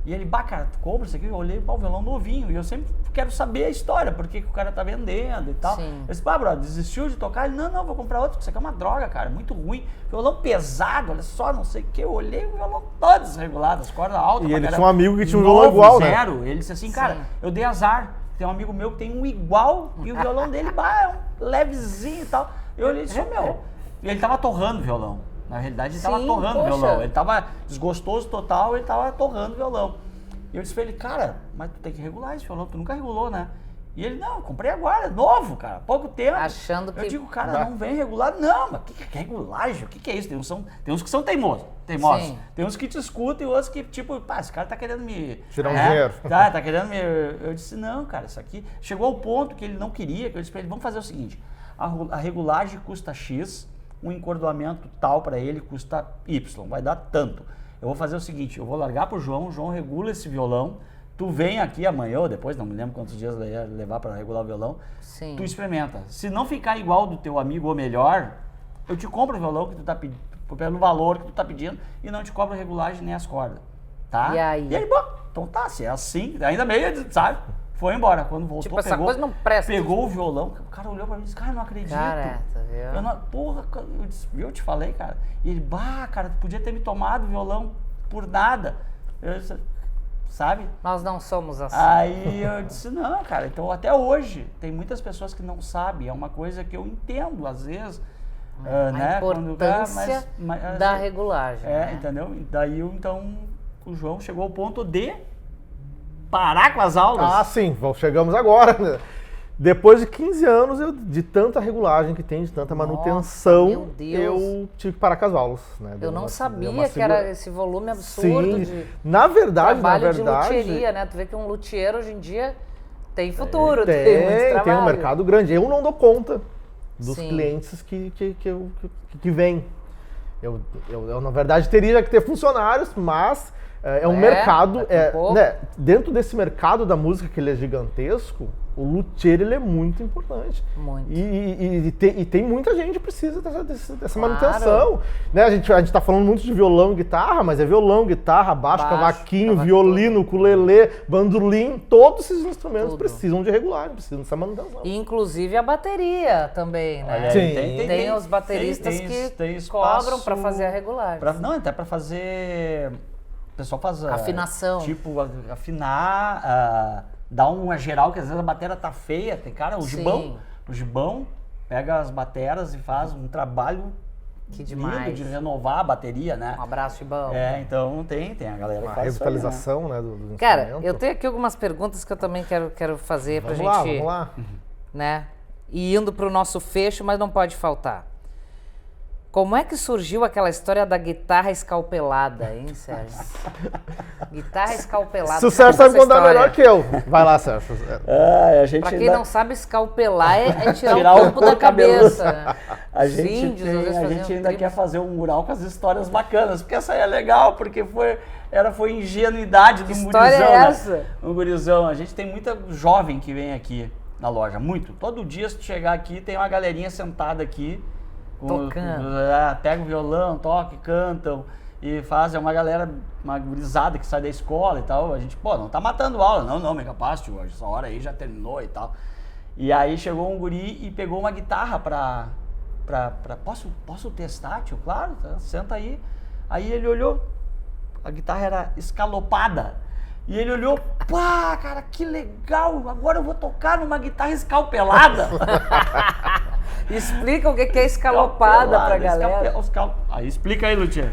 E ele, cara, tu compra isso aqui? Eu olhei, o violão novinho. E eu sempre quero saber a história, por que o cara tá vendendo e tal. Sim. Eu disse, brother, desistiu de tocar? Ele, não, vou comprar outro, isso aqui é uma droga, cara, muito ruim. Violão pesado, olha só, não sei o que. Eu olhei o violão todo desregulado, as cordas altas. E ele cara, tinha um amigo que tinha um violão igual, né? zero. Ele disse assim, cara, Sim. eu dei azar. Tem um amigo meu que tem um igual e o violão dele, é um levezinho e tal. Eu olhei e disse, meu, e ele tava torrando o violão. Na realidade, ele tava Sim, torrando o poxa. violão. Ele tava desgostoso total, ele tava torrando o violão. E eu disse pra ele, cara, mas tu tem que regular esse violão, tu nunca regulou, né? E ele, não, comprei agora, novo, cara, pouco tempo. Achando que... Eu digo, cara, não vem regular. Não, mas que é regulagem? O que é isso? Tem uns que são teimosos. Sim. Tem uns que te escutam e outros que, tipo, esse cara tá querendo me... Tirar um dinheiro. Tá querendo me... Eu disse, não, cara, isso aqui... Chegou ao ponto que ele não queria, que eu disse pra ele, vamos fazer o seguinte, a regulagem custa X, um encordoamento tal pra ele custa Y, vai dar tanto. Eu vou fazer o seguinte, eu vou largar pro João, o João regula esse violão, tu vem aqui amanhã ou depois, não me lembro quantos dias ia levar para regular o violão, Sim. tu experimenta. Se não ficar igual do teu amigo ou melhor, eu te compro o violão que tu tá pedindo, pelo valor que tu tá pedindo e não te cobro regulagem nem as cordas, tá? E aí? E aí, bom, então tá, se é assim, ainda meio, sabe? Foi embora, quando voltou, Tipo, essa coisa não presta. pegou o violão, o cara olhou pra mim e disse, cara, não acredito. Cara, tá vendo? Eu não, porra, eu disse, eu te falei, cara. E ele, cara, tu podia ter me tomado o violão por nada. Eu disse, sabe? Nós não somos assim. Aí eu disse, não, cara, então até hoje tem muitas pessoas que não sabem, é uma coisa que eu entendo às vezes, né? A importância da regulagem. É, né? entendeu? Daí então o João chegou ao ponto de parar com as aulas. Ah, sim, chegamos agora, né? Depois de 15 anos, de tanta regulagem que tem, de tanta manutenção, meu Deus. eu tive que parar com as válvulas. Né? Eu não sabia que era esse volume absurdo Sim, de na verdade, de luthieria, né? Tu vê que um luthier hoje em dia tem futuro, tem muito trabalho. um mercado grande. Eu não dou conta dos Sim. clientes que vêm. Eu, na verdade, teria que ter funcionários, mas é um mercado... né, dentro desse mercado da música, que ele é gigantesco, o luthier ele é muito importante. Muito. E tem muita gente que precisa dessa manutenção. Né? A gente tá falando muito de violão e guitarra, mas é violão, guitarra, baixo, cavaquinho, violino, ukulele, bandolim, todos esses instrumentos precisam de regulagem, precisam dessa manutenção. E, inclusive a bateria também, né? Olha, Sim. Tem os bateristas que cobram para fazer a regulagem. Não, até para fazer... O pessoal faz... Afinação. Tipo, afinar... Dá uma geral, que às vezes a bateria tá feia. Tem cara, o Gibão pega as bateras e faz um trabalho lindo de renovar a bateria, né? Um abraço, Gibão. Então tem a galera que faz revitalização, isso aí, né, do instrumento. Cara, eu tenho aqui algumas perguntas que eu também quero fazer pra gente... Vamos lá. Né? E indo pro nosso fecho, mas não pode faltar. Como é que surgiu aquela história da guitarra escalpelada, hein, Sérgio? Guitarra escalpelada. Se o Sérgio sabe contar melhor que eu. Vai lá, Sérgio. A gente pra quem não sabe, escalpelar é tirar o corpo da cabeça. A gente ainda quer fazer um mural com as histórias bacanas, porque essa aí é legal, porque foi ingenuidade do gurizão. Que história é essa? Né? Um gurizão. A gente tem muita jovem que vem aqui na loja, muito. Todo dia, se tu chegar aqui, tem uma galerinha sentada aqui, tocando. Pega o violão, toca, cantam e fazem uma galera, uma gurizada que sai da escola e tal. A gente, não tá matando aula. Não, mega capaz, tio, essa hora aí já terminou e tal. E aí chegou um guri e pegou uma guitarra posso testar, tio? Claro, senta aí. Aí ele olhou, a guitarra era escalopada. E ele olhou, pá, cara, que legal, agora eu vou tocar numa guitarra escalpelada. Explica o que é escalopada pra galera. Aí explica aí, Luthier.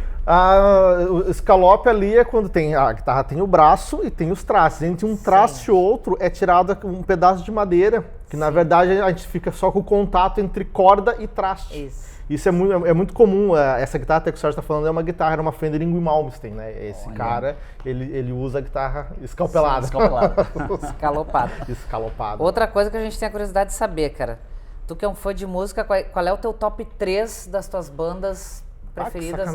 O escalope ali é quando a guitarra tem o braço e tem os trastes. Entre um traste e outro é tirado um pedaço de madeira, que na verdade a gente fica só com o contato entre corda e traste. Isso é muito comum. Essa guitarra até que o Sérgio está falando é uma guitarra, era uma Fender Ingrid Malmsteen, né? Esse cara, ele usa a guitarra escalpelada. Escalopada. Outra coisa que a gente tem a curiosidade de saber, cara. Tu que é um fã de música, qual é o teu top 3 das tuas bandas preferidas?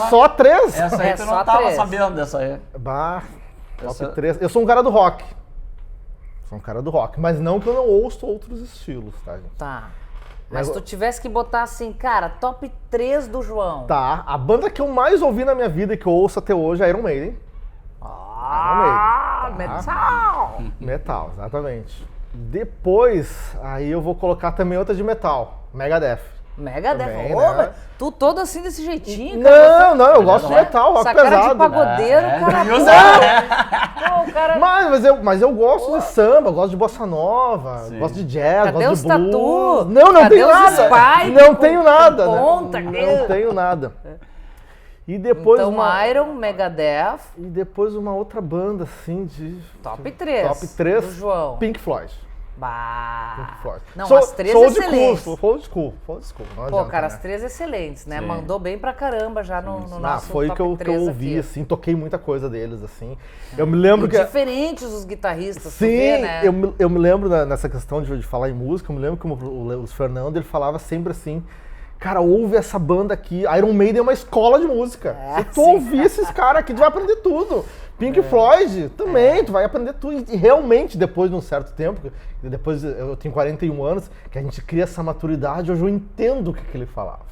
Só 3? Essa aí tu não tava sabendo dessa aí. Top 3. Eu sou um cara do rock. Mas não que eu não ouço outros estilos, tá, gente? Tá. Mas se tu tivesse que botar assim, cara, top 3 do João. Tá, a banda que eu mais ouvi na minha vida e que eu ouço até hoje é Iron Maiden. Metal! Metal, exatamente. Depois, aí eu vou colocar também outra de metal, Megadeth. Também, né? Tu todo assim desse jeitinho, cara? Não, eu gosto de metal, rock pesado. Essa cara de pagodeiro, cara. Mas eu gosto de samba, gosto de bossa nova, gosto de jazz, Cadê gosto de blues. Tatu? Não tenho nada. Não tenho nada. Ponta, não tenho nada. E depois então, Iron, Megadeth. E depois uma outra banda, assim, de... Top 3. Top 3. Do João. Pink Floyd. Bah. Pink Floyd. Não, as 3 excelentes. Old school. Pô, cara, as 3 excelentes, né? Sim. Mandou bem pra caramba já no nosso foi top que eu ouvi, aqui. Assim, toquei muita coisa deles, assim. Eu me lembro que... Diferentes os guitarristas, sim, vê, né? eu me lembro nessa questão de falar em música, eu me lembro que o Fernando, ele falava sempre assim... Cara, ouve essa banda aqui. Iron Maiden é uma escola de música. Se tu ouvir esses caras aqui, tu vai aprender tudo. Pink Floyd também, tu vai aprender tudo. E realmente, depois de um certo tempo, depois eu tenho 41 anos, que a gente cria essa maturidade, hoje eu entendo o que ele falava.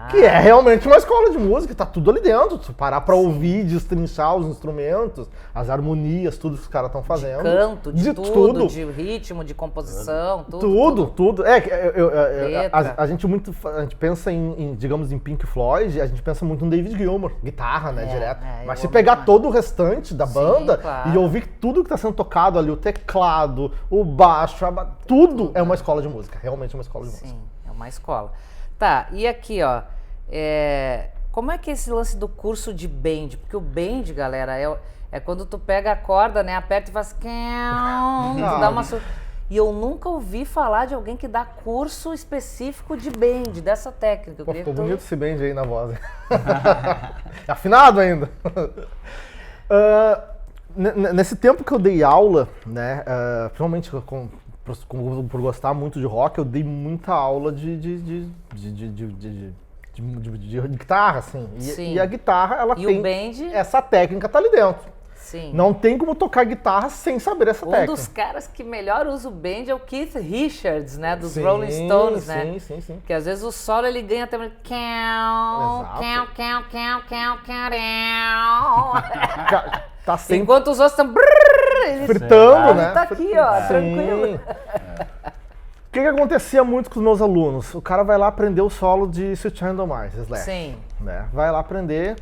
Que é realmente uma escola de música, tá tudo ali dentro. Tu parar pra ouvir, destrinchar os instrumentos, as harmonias, tudo que os caras estão fazendo. De canto, de tudo, de ritmo, de composição, tudo. A gente pensa digamos, em Pink Floyd, a gente pensa muito no David Gilmour, guitarra, né, direto. Mas se pegar todo o restante da banda e ouvir tudo que tá sendo tocado ali, o teclado, o baixo, tudo é uma escola de música, realmente é uma escola de música. Sim, é uma escola. Tá, e aqui, ó, como é que é esse lance do curso de bend? Porque o bend, galera, é quando tu pega a corda, né, aperta e faz... Tu dá uma... E eu nunca ouvi falar de alguém que dá curso específico de bend, dessa técnica. Pô, ficou bonito esse bend aí na voz. Afinado ainda. Nesse tempo que eu dei aula, né, principalmente por gostar muito de rock, eu dei muita aula de guitarra, assim. E a guitarra, ela tem... o bend? Essa técnica tá ali dentro. Sim. Não tem como tocar guitarra sem saber essa técnica. Um dos caras que melhor usa o bend é o Keith Richards, né? Dos Rolling Stones, né? Sim. Que às vezes o solo ele ganha até... Tá sempre enquanto os outros estão... fritando, né? Ele tá aqui, ó, tranquilo. O que acontecia muito com os meus alunos? O cara vai lá aprender o solo de Sweet Child O' Mine, Slash. Sim. Né? Vai lá aprender.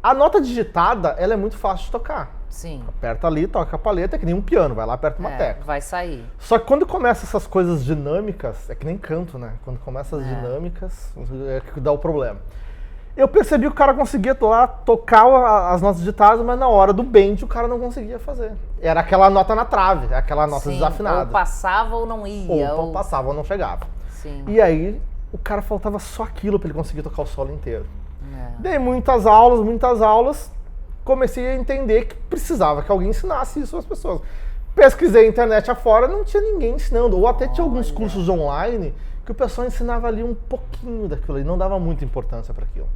A nota digitada, ela é muito fácil de tocar. Sim. Aperta ali, toca a paleta, é que nem um piano, vai lá, aperta uma tecla. Vai sair. Só que quando começa essas coisas dinâmicas, é que nem canto, né? Quando começa as dinâmicas, é que dá o problema. Eu percebi que o cara conseguia lá tocar as notas digitadas, mas na hora do bend o cara não conseguia fazer. Era aquela nota na trave, aquela nota desafinada. Ou passava ou não ia. Ou passava ou não chegava. Sim. E aí, o cara faltava só aquilo para ele conseguir tocar o solo inteiro. Dei muitas aulas, comecei a entender que precisava que alguém ensinasse isso às pessoas. Pesquisei a internet afora, não tinha ninguém ensinando. Ou até tinha alguns cursos online que o pessoal ensinava ali um pouquinho daquilo ali, não dava muita importância para aquilo.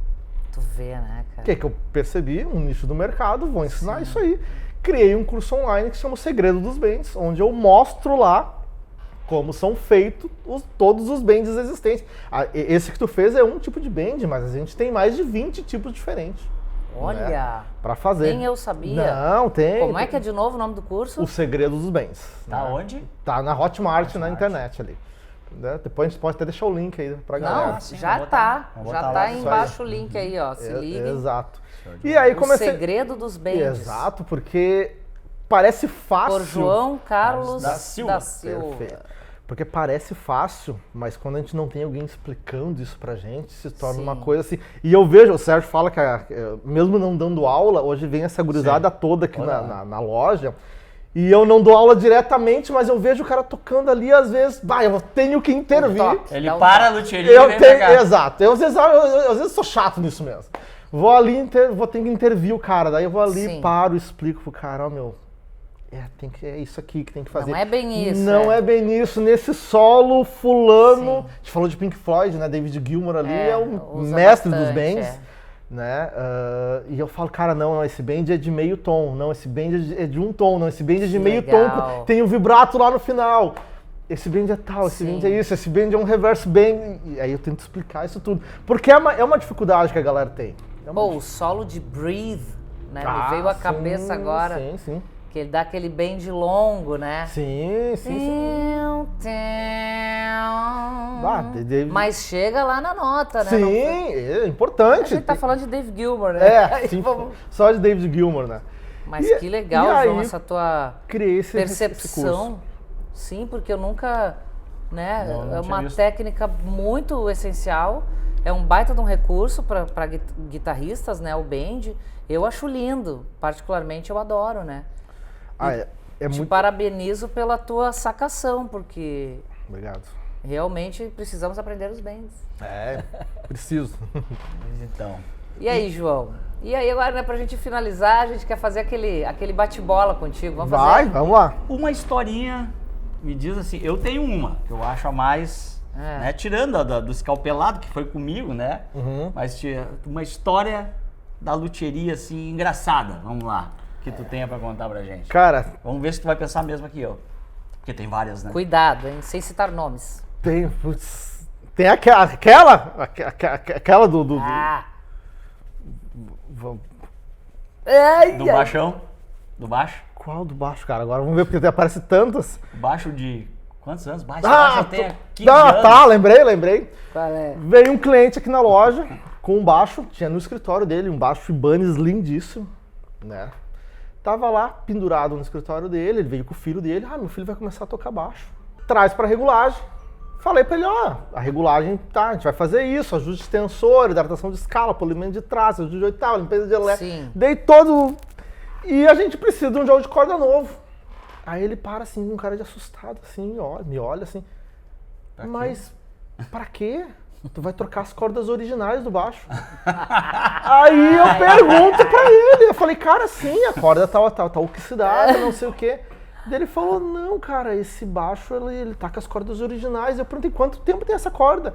Tu vê, né, cara? O que eu percebi? Um nicho do mercado, vou ensinar isso aí. Criei um curso online que se chama O Segredo dos Bends, onde eu mostro lá como são feitos todos os bends existentes. Esse que tu fez é um tipo de bend, mas a gente tem mais de 20 tipos diferentes. Olha! Né, pra fazer. Nem eu sabia. Não, tem. Como é que é de novo o nome do curso? O Segredo dos Bends. Tá onde? Tá na Hotmart, na internet ali. Depois a gente pode até deixar o link aí pra galera. Não, sim, já vamos tá. botar Já lá tá isso aí. embaixo o link aí, ó. Se liga. Exato. E aí O comecei... Segredo dos Bends. Exato, porque parece fácil. Por João Carlos da Silva. Perfeito. Porque parece fácil, mas quando a gente não tem alguém explicando isso pra gente, se torna uma coisa assim. E eu vejo, o Sérgio fala que mesmo não dando aula, hoje vem essa gurizada toda aqui na loja, e eu não dou aula diretamente, mas eu vejo o cara tocando ali, às vezes, eu tenho que intervir. Ele para a luthieria e vem pra cá. Exato. Eu, às vezes sou chato nisso mesmo. Vou ali, vou ter que intervir o cara, daí eu vou ali, paro, explico pro cara, é isso aqui que tem que fazer. Não é bem isso. Não é bem isso. Nesse solo, fulano... A gente falou de Pink Floyd, né? David Gilmour ali é o mestre dos bends. Né? E eu falo, cara, não, esse bend é de meio tom. Não, esse bend é de um tom. Não, esse bend é de meio tom. Tem um vibrato lá no final. Esse bend é tal, esse bend é isso. Esse bend é um reverse bend. E aí eu tento explicar isso tudo. Porque é uma dificuldade que a galera tem. O solo de Breathe, né? Me veio à cabeça agora. Sim. Que ele dá aquele bend longo, né? Sim. Mas chega lá na nota, né? Sim, é importante. A gente tá falando de Dave Gilmour, né? Sim, só de David Gilmour, né? Mas que legal, João, essa tua percepção. Sim, porque eu nunca... né? É uma técnica muito essencial. É um baita de um recurso para guitarristas, né? O bend. Eu acho lindo. Particularmente, eu adoro, né? Te parabenizo pela tua sacação, porque... Obrigado. Realmente precisamos aprender os bends. Preciso. Então. E aí, João? E aí, agora, né, pra gente finalizar, a gente quer fazer aquele bate-bola contigo. Vamos fazer? Vamos lá. Uma historinha, me diz assim, eu tenho uma, que eu acho a mais... né, tirando do escalpelado, que foi comigo, né? Mas uma história da luthieria, assim, engraçada. Vamos lá. Que tu tenha pra contar pra gente. Cara... Vamos ver se tu vai pensar mesmo que eu. Porque tem várias, né? Cuidado, hein? Sem citar nomes. Tem aquela do... Do baixão? Do baixo? Qual do baixo, cara? Agora vamos ver, porque aparece tantas. Baixo de... Quantos anos? Baixo tem 15 anos. Tá, lembrei. Qual é? Veio um cliente aqui na loja com um baixo, tinha no escritório dele, um baixo Ibanez lindíssimo, né? Tava lá, pendurado no escritório dele, ele veio com o filho dele, meu filho vai começar a tocar baixo. Traz pra regulagem. Falei pra ele, a regulagem, tá, a gente vai fazer isso, ajuste de tensor, hidratação de escala, polimento de traço, ajuste de oitava, limpeza de elétrica. Dei todo... E a gente precisa de um jogo de corda novo. Aí ele para assim, com um cara de assustado, assim, me olha assim. Mas pra quê? Tu vai trocar as cordas originais do baixo. Aí eu pergunto pra ele, eu falei, cara, sim, a corda tá oxidada, não sei o quê. Daí ele falou, não, cara, esse baixo, ele tá com as cordas originais. Eu perguntei, quanto tempo tem essa corda?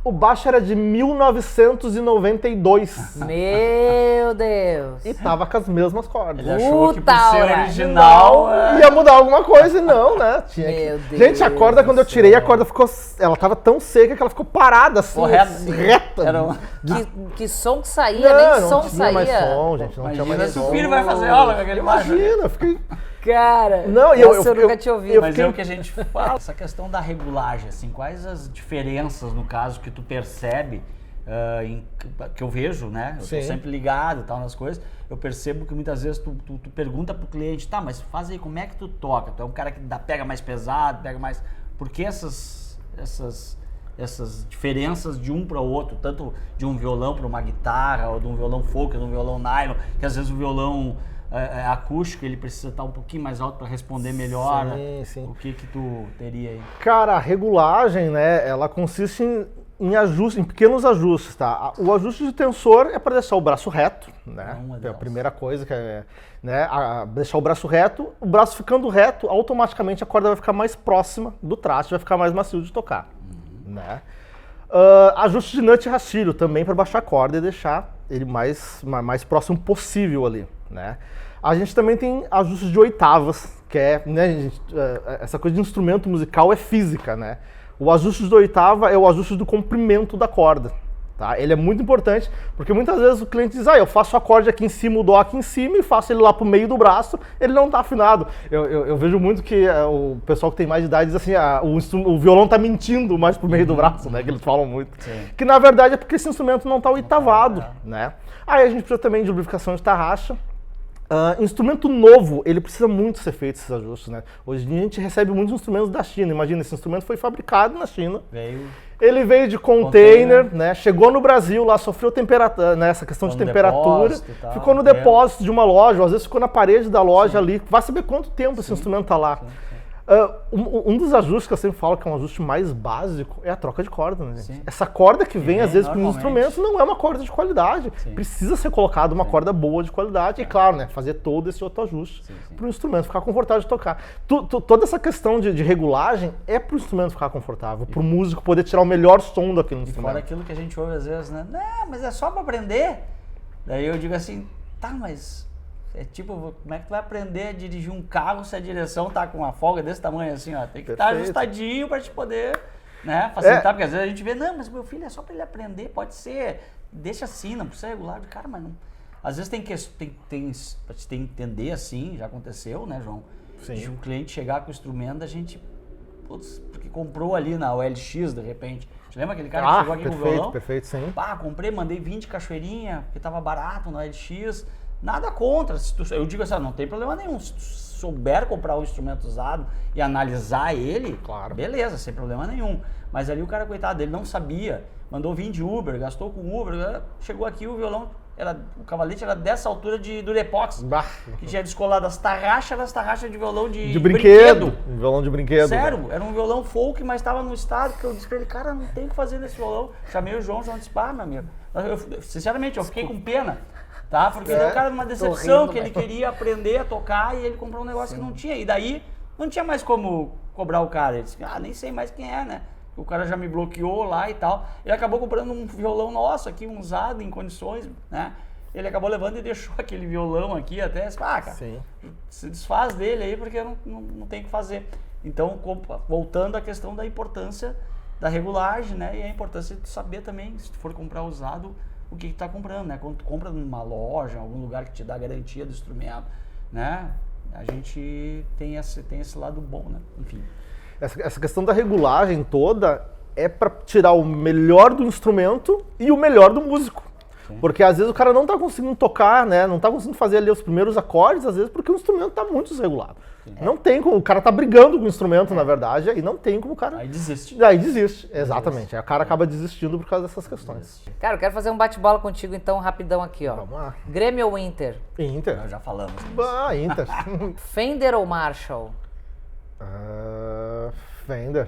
O baixo era de 1992. Meu Deus! E tava com as mesmas cordas. Ele achou que por Puta ser hora. original... Ia mudar alguma coisa e não, né? Tinha Meu que... Deus Gente, a corda, quando eu do tirei, a céu. corda ficou... Ela tava tão seca que ela ficou parada, assim, Correto. reta. Era um- Que som que saía, nem som não tinha mais saía. som, gente. Não tinha Imagina mais se som. o filho vai fazer aula com aquele baixo. Imagina, eu fiquei... Cara, Não, e essa eu nunca tinha ouvido. Mas é o que a gente fala. Essa questão da regulagem, assim, quais as diferenças, no caso, que tu percebe, que eu vejo, né? Eu Sim. tô sempre ligado e tal nas coisas. Eu percebo que muitas vezes tu pergunta pro cliente, tá, mas faz aí, como é que tu toca? Tu é um cara que pega mais pesado, pega mais... Por que essas diferenças de um para o outro, tanto de um violão para uma guitarra, ou de um violão folk, de um violão nylon, que às vezes o violão acústico, ele precisa estar um pouquinho mais alto para responder melhor. Sim, né? sim. O que tu teria aí? Cara, a regulagem, né, ela consiste em pequenos ajustes, tá? O ajuste de tensor é para deixar o braço reto, né? Uma É a delas. primeira coisa que é, né, deixar o braço reto. O braço ficando reto, automaticamente a corda vai ficar mais próxima do traste, vai ficar mais macio de tocar, né? Ajuste de nut e rastilho também para baixar a corda e deixar ele mais próximo possível ali, né? A gente também tem ajustes de oitavas, que é, né, gente, essa coisa de instrumento musical é física, né? O ajuste de oitava é o ajuste do comprimento da corda, tá? Ele é muito importante, porque muitas vezes o cliente diz, eu faço o acorde aqui em cima, o dó aqui em cima, e faço ele lá pro meio do braço, ele não tá afinado. Eu vejo muito que o pessoal que tem mais de idade diz assim, o violão tá mentindo mais pro meio do braço, né? Que eles falam muito. Sim. Que na verdade é porque esse instrumento não tá oitavado, né? Aí a gente precisa também de lubrificação de tarraxa. Instrumento novo, ele precisa muito ser feito esses ajustes, né? Hoje em dia a gente recebe muitos instrumentos da China. Imagina, esse instrumento foi fabricado na China. Ele veio de container, né? Chegou no Brasil, lá sofreu temperatura, né? Essa questão de temperatura. Ficou no depósito de uma loja, ou às vezes ficou na parede da loja ali. Vai saber quanto tempo esse instrumento tá lá. Um dos ajustes que eu sempre falo que é um ajuste mais básico é a troca de corda, né, gente? Sim. Essa corda que vem, às vezes, com os normalmente. instrumentos não é uma corda de qualidade. Sim. Precisa ser colocada uma corda boa de qualidade e, claro, né, fazer todo esse outro ajuste para o instrumento ficar confortável de tocar. Toda essa questão de regulagem é para o instrumento ficar confortável, para o músico poder tirar o melhor som daquele E instrumento. fora aquilo que a gente ouve às vezes, né? Não, mas é só para aprender. Daí eu digo assim, tá, mas é tipo, como é que tu vai aprender a dirigir um carro se a direção tá com uma folga desse tamanho assim, ó? Tem que estar ajustadinho para te poder, né, facilitar, porque às vezes a gente vê, não, mas meu filho é só para ele aprender, pode ser, deixa assim, não precisa regular. Cara, mas não. Às vezes tem que entender assim, já aconteceu, né, João? Sim. De um cliente chegar com o instrumento, a gente, putz, porque comprou ali na OLX de repente. Você lembra aquele cara que chegou aqui com o violão? Perfeito, sim. Pá, comprei, mandei 20 cachoeirinha, porque tava barato no LX. Nada contra. Eu digo assim, não tem problema nenhum. Se tu souber comprar um instrumento usado e analisar ele, Claro. beleza, sem problema nenhum. Mas ali o cara, coitado, ele não sabia. Mandou vir de Uber, gastou com Uber. Chegou aqui, o violão, o cavalete era dessa altura de Durepox. Bah. Que tinha descolado as tarraxas de violão de brinquedo. Um violão de brinquedo. Sério, né? era um violão folk, mas estava no estado que eu disse pra ele, cara, não tem o que fazer nesse violão. Chamei o João disse, pá, meu amigo. Sinceramente, eu fiquei com pena, tá? Porque deu o cara numa decepção rindo, que ele queria aprender a tocar e ele comprou um negócio que não tinha. E daí, não tinha mais como cobrar o cara. Ele disse, nem sei mais quem é, né? O cara já me bloqueou lá e tal. Ele acabou comprando um violão nosso aqui, um usado, em condições, né? Ele acabou levando e deixou aquele violão aqui até, cara, Sim. se desfaz dele aí porque não tem o que fazer. Então, voltando à questão da importância da regulagem, né? E a importância de saber também, se tu for comprar usado, o que tu tá comprando, né? Quando tu compra numa loja, em algum lugar que te dá garantia do instrumento, né? A gente tem esse lado bom, né? Enfim. Essa questão da regulagem toda é para tirar o melhor do instrumento e o melhor do músico. Sim. Porque às vezes o cara não tá conseguindo tocar, né? Não tá conseguindo fazer ali os primeiros acordes, às vezes porque o instrumento tá muito desregulado. Sim. Não tem como, o cara tá brigando com o instrumento, na verdade, e não tem como o cara... Aí desiste. Exatamente. Aí o cara acaba desistindo por causa dessas questões. Cara, eu quero fazer um bate-bola contigo então, rapidão aqui, ó. Vamos lá. Grêmio ou Inter? Inter. Nós já falamos. Ah, Inter. Fender ou Marshall? Fender.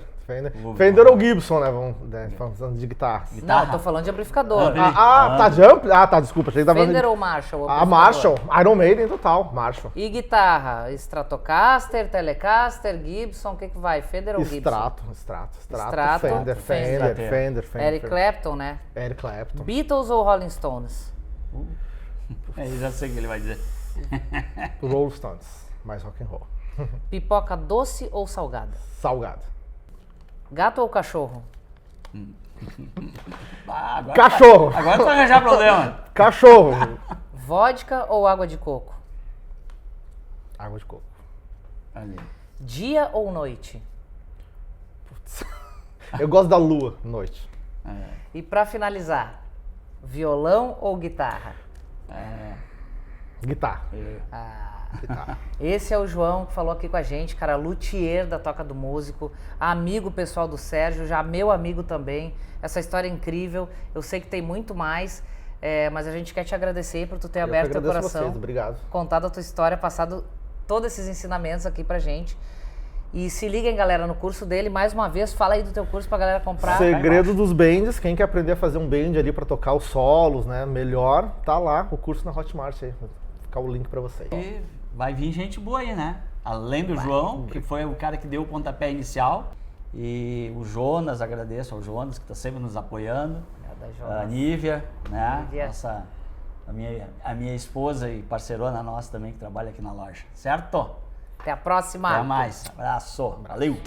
Fender ou Gibson, né? Vamos de guitarra. Não, eu tô falando de amplificador. Tá de ampli? Tá, desculpa. Achei que tava Fender ou Marshall? Marshall. Iron Maiden total, Marshall. E guitarra? Stratocaster, Telecaster, Gibson, o que vai? Fender ou Gibson? Strato, Fender. Eric Clapton, né? Eric Clapton. Beatles ou Rolling Stones? Já sei o que ele vai dizer. Rolling Stones, mais rock and roll. Pipoca doce ou salgada? Salgado. Gato ou cachorro? Cachorro! Agora tu vai arranjar problema. Cachorro! Vodka ou água de coco? Água de coco. Ali. Dia ou noite? Eu gosto da lua, noite. E pra finalizar, violão ou guitarra? Guitarra. Esse é o João que falou aqui com a gente, cara, luthier da Toca do Músico, amigo pessoal do Sérgio, já meu amigo também. Essa história é incrível, eu sei que tem muito mais, mas a gente quer te agradecer por tu ter aberto teu coração, vocês, obrigado. Contado a tua história, passado todos esses ensinamentos aqui pra gente. E se liguem, galera, no curso dele, mais uma vez, fala aí do teu curso pra galera comprar. Segredo dos bands, quem quer aprender a fazer um band ali pra tocar os solos, né, melhor, tá lá, o curso na Hotmart aí, vou ficar o link pra vocês. E vai vir gente boa aí, né? Além do João, que foi o cara que deu o pontapé inicial, e o Jonas, agradeço ao Jonas, que tá sempre nos apoiando, a Nívia, né? A minha esposa e parceirona nossa também, que trabalha aqui na loja, certo? Até a próxima! Até mais, abraço, valeu!